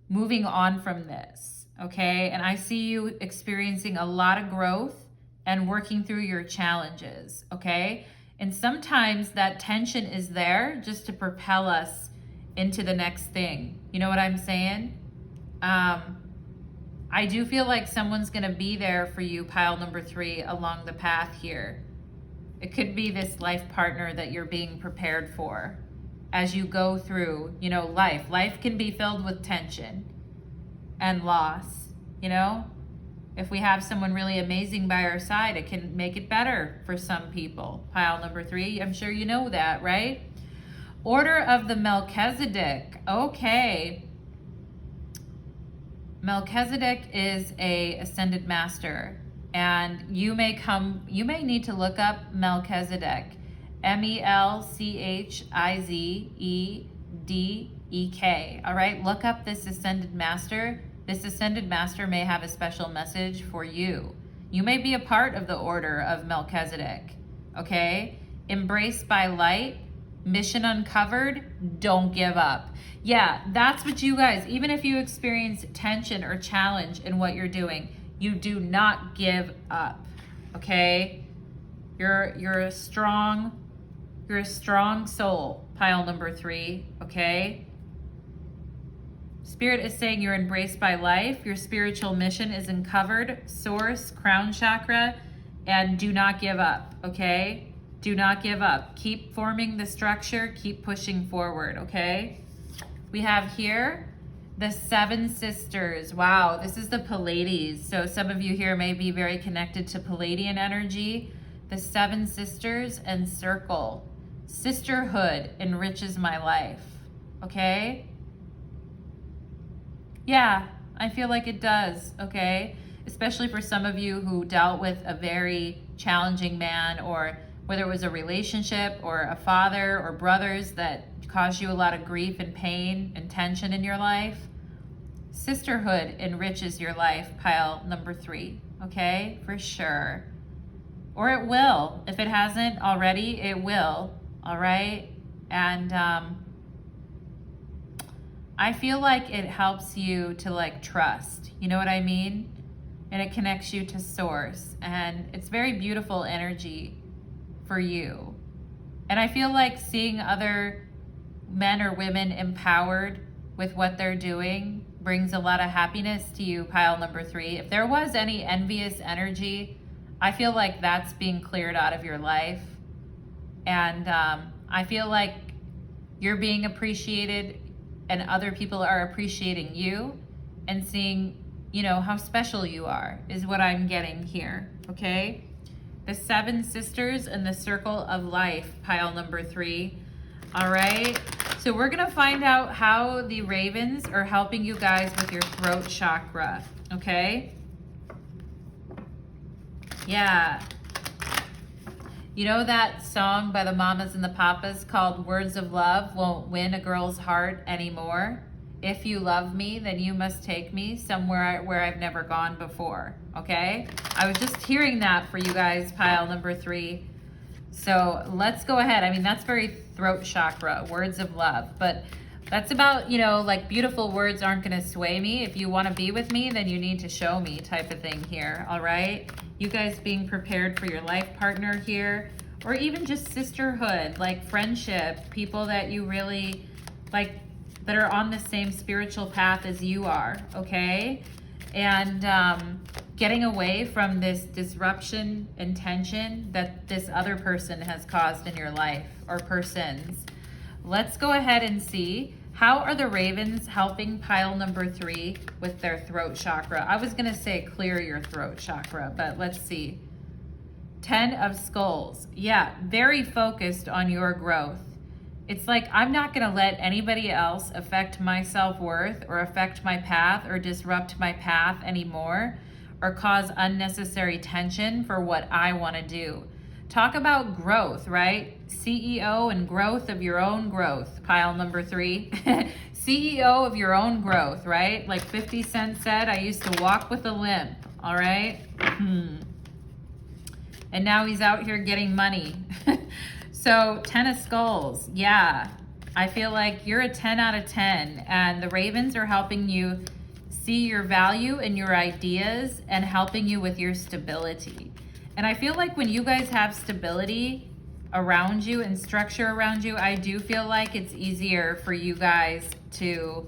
moving on from this, okay? And I see you experiencing a lot of growth and working through your challenges, okay? And sometimes that tension is there just to propel us into the next thing. You know what I'm saying? I do feel like someone's gonna be there for you, pile number 3, along the path here. It could be this life partner that you're being prepared for as you go through, you know, life. Life can be filled with tension and loss, you know? If we have someone really amazing by our side, it can make it better for some people. Pile number 3, I'm sure you know that, right? Order of the Melchizedek. Okay. Melchizedek is a ascended master, and you may need to look up Melchizedek. Melchizedek. All right, look up this ascended master. This ascended master may have a special message for you. You may be a part of the order of Melchizedek, okay? Embraced by light, mission uncovered, don't give up. Yeah, that's what you guys, even if you experience tension or challenge in what you're doing, you do not give up, okay? You're a strong soul, pile number 3, okay? Spirit is saying you're embraced by life. Your spiritual mission is uncovered, source, crown chakra, and do not give up, okay? Do not give up. Keep forming the structure. Keep pushing forward, okay? We have here the 7 sisters. Wow, this is the Pleiades. So some of you here may be very connected to Palladian energy. The 7 sisters and circle. Sisterhood enriches my life, okay? Yeah, I feel like it does, okay? Especially for some of you who dealt with a very challenging man, or whether it was a relationship or a father or brothers that caused you a lot of grief and pain and tension in your life. Sisterhood enriches your life, pile number 3, okay? For sure. Or it will. If it hasn't already, it will, all right? And I feel like it helps you to like trust, you know what I mean? And it connects you to source, and it's very beautiful energy for you. And I feel like seeing other men or women empowered with what they're doing brings a lot of happiness to you, pile number 3. If there was any envious energy, I feel like that's being cleared out of your life. And I feel like you're being appreciated, and other people are appreciating you and seeing, you know, how special you are is what I'm getting here, okay? The 7 sisters and the circle of life, pile number 3. All right, so we're gonna find out how the ravens are helping you guys with your throat chakra, okay? Yeah. You know that song by the Mamas and the Papas called Words of Love Won't Win a Girl's Heart Anymore? If you love me, then you must take me somewhere where I've never gone before, okay? I was just hearing that for you guys, pile number 3. So let's go ahead. I mean, that's very throat chakra, words of love, but that's about, you know, like beautiful words aren't gonna sway me. If you wanna be with me, then you need to show me type of thing here, all right? You guys being prepared for your life partner here, or even just sisterhood, like friendship, people that you really like, that are on the same spiritual path as you are, okay? And getting away from this disruption and tension that this other person has caused in your life, or persons. Let's go ahead and see, how are the ravens helping pile number 3 with their throat chakra? I was gonna say clear your throat chakra, but let's see. 10 of skulls. Yeah, very focused on your growth. It's like, I'm not gonna let anybody else affect my self-worth or affect my path or disrupt my path anymore, or cause unnecessary tension for what I wanna do. talk about growth, right? CEO and growth of your own growth, pile number 3. CEO of your own growth, right? Like 50 Cent said, I used to walk with a limp, all right? And now he's out here getting money. So 10 of Skulls, yeah. I feel like you're a 10 out of 10, and the Ravens are helping you see your value and your ideas and helping you with your stability. And I feel like when you guys have stability around you and structure around you, I do feel like it's easier for you guys to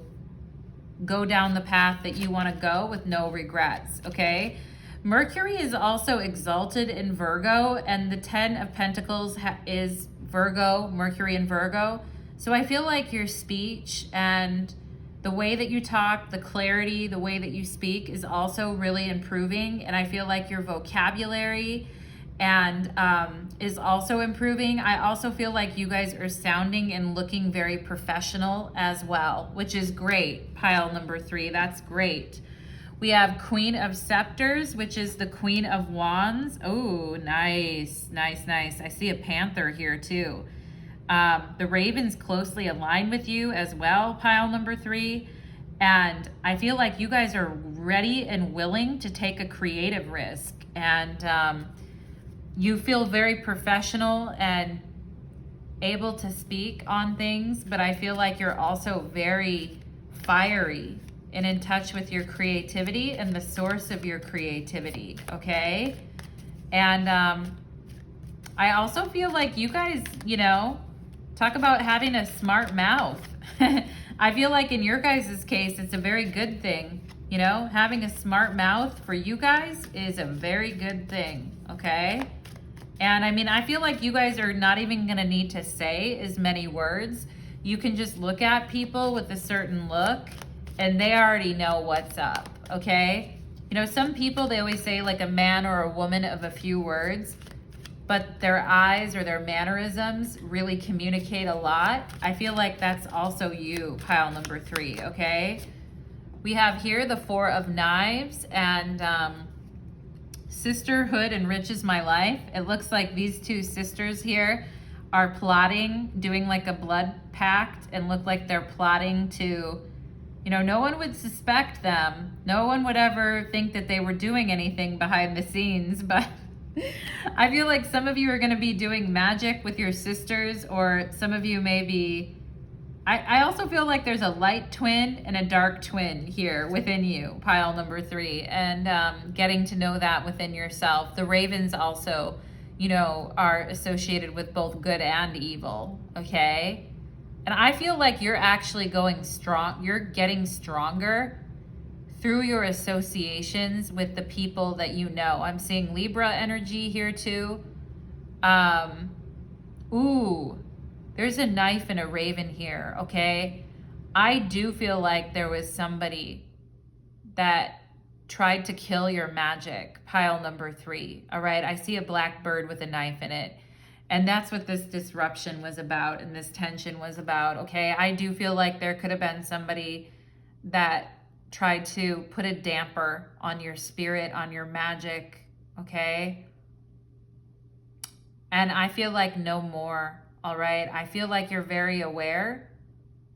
go down the path that you want to go with no regrets, okay? Mercury is also exalted in Virgo, and the 10 of Pentacles is Virgo, Mercury in Virgo. So I feel like your speech and the way that you talk, the clarity, the way that you speak is also really improving. And I feel like your vocabulary and is also improving. I also feel like you guys are sounding and looking very professional as well, which is great. Pile number 3, that's great. We have Queen of Scepters, which is the Queen of Wands. Oh, nice, nice, nice. I see a panther here too. The Ravens closely aligned with you as well, pile number 3. And I feel like you guys are ready and willing to take a creative risk. And you feel very professional and able to speak on things, but I feel like you're also very fiery and in touch with your creativity and the source of your creativity, okay? And I also feel like you guys, you know, talk about having a smart mouth. I feel like in your guys' case, it's a very good thing. You know, having a smart mouth for you guys is a very good thing, okay? And I mean, I feel like you guys are not even gonna need to say as many words. You can just look at people with a certain look and they already know what's up, okay? You know, some people, they always say like a man or a woman of a few words, but their eyes or their mannerisms really communicate a lot. I feel like that's also you, pile number 3, okay? We have here the 4 of Knives, and sisterhood enriches my life. It looks like these two sisters here are plotting, doing like a blood pact, and look like they're plotting to, you know, no one would suspect them. No one would ever think that they were doing anything behind the scenes, but I feel like some of you are going to be doing magic with your sisters, or some of you may be, I also feel like there's a light twin and a dark twin here within you, pile number 3, and getting to know that within yourself. The Ravens also, you know, are associated with both good and evil, okay? And I feel like you're actually going strong, you're getting stronger through your associations with the people that you know. I'm seeing Libra energy here too. Ooh, there's a knife and a raven here, okay? I do feel like there was somebody that tried to kill your magic, pile number 3, all right? I see a black bird with a knife in it. And that's what this disruption was about and this tension was about, okay? I do feel like there could have been somebody that tried to put a damper on your spirit, on your magic, okay? And I feel like no more, all right? I feel like you're very aware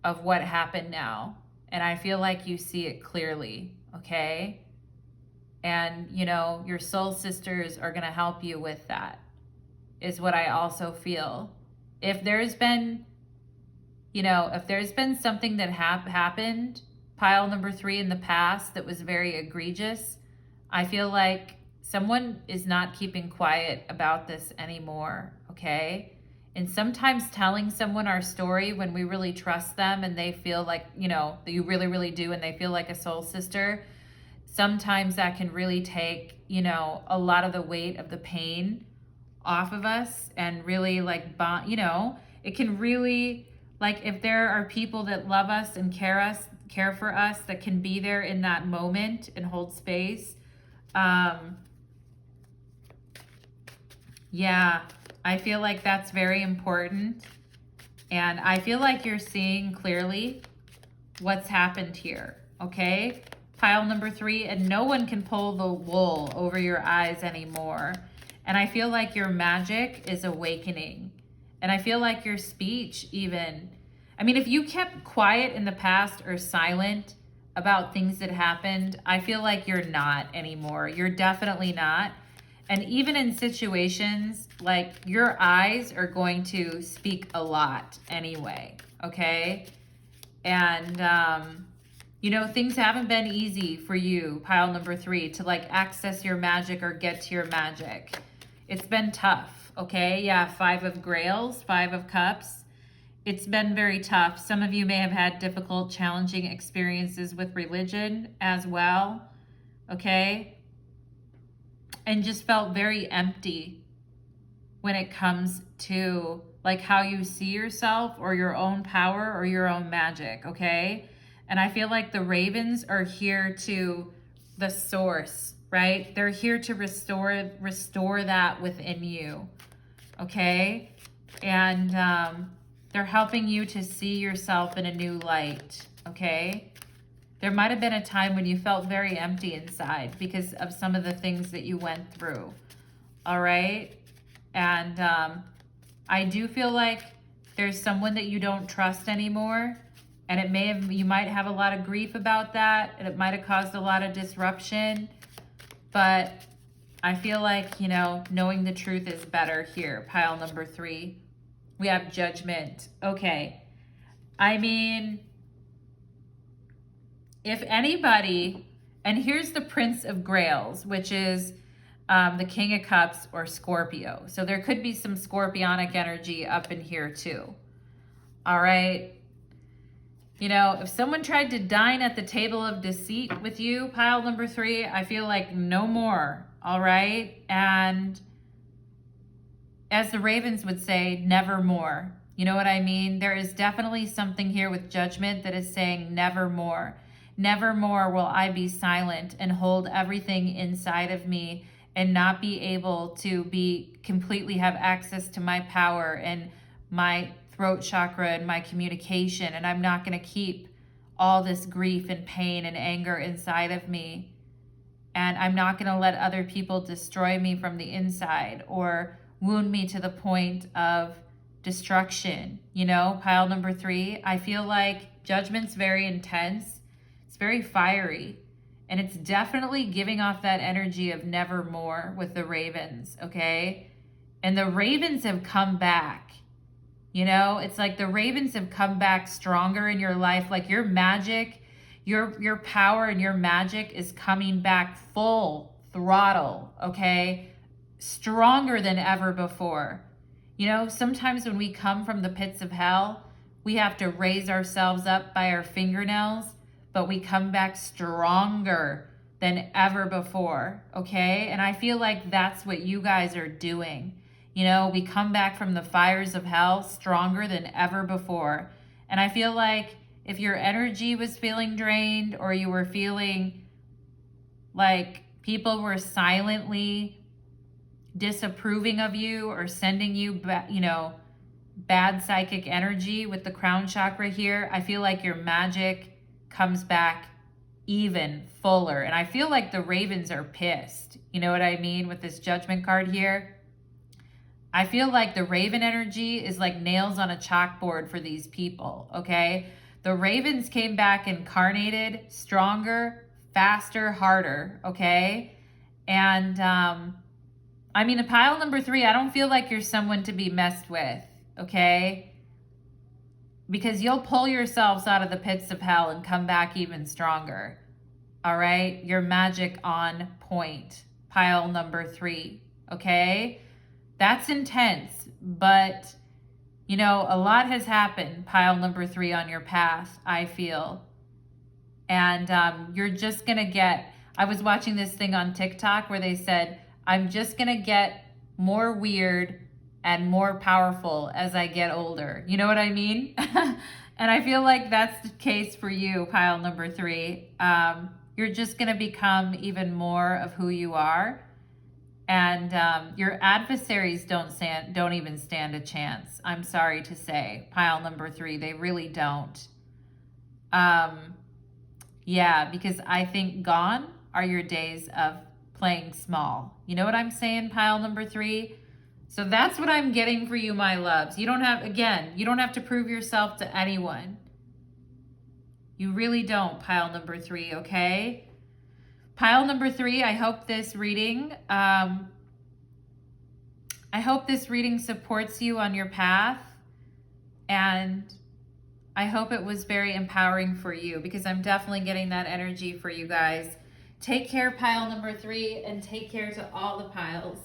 of what happened now. And I feel like you see it clearly, okay? And, you know, your soul sisters are going to help you with that, is what I also feel. If there's been, you know, if there's been something that happened, pile number 3, in the past that was very egregious, I feel like someone is not keeping quiet about this anymore, okay? And sometimes telling someone our story when we really trust them and they feel like, you know, that you really, really do, and they feel like a soul sister, sometimes that can really take, you know, a lot of the weight of the pain off of us and really like bond, you know, it can really, like, if there are people that love us and care for us, that can be there in that moment and hold space. Yeah, I feel like that's very important. And I feel like you're seeing clearly what's happened here, okay? Pile number 3, and no one can pull the wool over your eyes anymore. And I feel like your magic is awakening. And I feel like your speech even, I mean, if you kept quiet in the past or silent about things that happened, I feel like you're not anymore. You're definitely not. And even in situations, like, your eyes are going to speak a lot anyway, okay? And, you know, things haven't been easy for you, pile number 3, to like access your magic or get to your magic. It's been tough, okay? Yeah, 5 of Grails, 5 of Cups. It's been very tough. Some of you may have had difficult, challenging experiences with religion as well, okay? And just felt very empty when it comes to like how you see yourself or your own power or your own magic, okay? And I feel like the ravens are here to the source, right? They're here to restore that within you, okay? And they're helping you to see yourself in a new light, okay? There might have been a time when you felt very empty inside because of some of the things that you went through, all right? And I do feel like there's someone that you don't trust anymore, and it may have, you might have a lot of grief about that, and it might have caused a lot of disruption, but I feel like, you know, knowing the truth is better here, pile number 3. We have Judgment. Okay. I mean, if anybody, and here's the Prince of Grails, which is the King of Cups or Scorpio. So there could be some scorpionic energy up in here too. All right. You know, if someone tried to dine at the table of deceit with you, pile number 3, I feel like no more. All right. And as the Ravens would say, never more. You know what I mean? There is definitely something here with Judgment that is saying never more. Never more will I be silent and hold everything inside of me and not be able to be completely have access to my power and my throat chakra and my communication. And I'm not going to keep all this grief and pain and anger inside of me. And I'm not going to let other people destroy me from the inside or wound me to the point of destruction. You know, pile number 3, I feel like Judgment's very intense. It's very fiery. And it's definitely giving off that energy of nevermore with the Ravens, okay? And the Ravens have come back. You know, it's like the Ravens have come back stronger in your life. Like your magic, your power and your magic is coming back full throttle, okay? Stronger than ever before. You know, sometimes when we come from the pits of hell, we have to raise ourselves up by our fingernails, but we come back stronger than ever before, okay? And I feel like that's what you guys are doing. You know, we come back from the fires of hell stronger than ever before. And I feel like if your energy was feeling drained or you were feeling like people were silently disapproving of you or sending you, you know, bad psychic energy with the crown chakra here, I feel like your magic comes back even fuller. And I feel like the Ravens are pissed. You know what I mean? With this Judgment card here. I feel like the Raven energy is like nails on a chalkboard for these people, okay? The Ravens came back incarnated, stronger, faster, harder, okay? And, I mean, a pile number 3, I don't feel like you're someone to be messed with, okay? Because you'll pull yourselves out of the pits of hell and come back even stronger, all right? Your magic on point, pile number 3, okay? That's intense, but, you know, a lot has happened, pile number 3, on your path, I feel. And you're just going to get, I was watching this thing on TikTok where they said, I'm just going to get more weird and more powerful as I get older. You know what I mean? And I feel like that's the case for you, pile number 3. You're just going to become even more of who you are. And your adversaries don't even stand a chance. I'm sorry to say, pile number 3, they really don't. Yeah, because I think gone are your days of playing small. You know what I'm saying, pile number 3? So that's what I'm getting for you, my loves. You don't have, again, you don't have to prove yourself to anyone. You really don't, pile number 3, okay? Pile number 3, I hope this reading, supports you on your path, and I hope it was very empowering for you, because I'm definitely getting that energy for you guys. Take care, pile number 3, and take care to all the piles.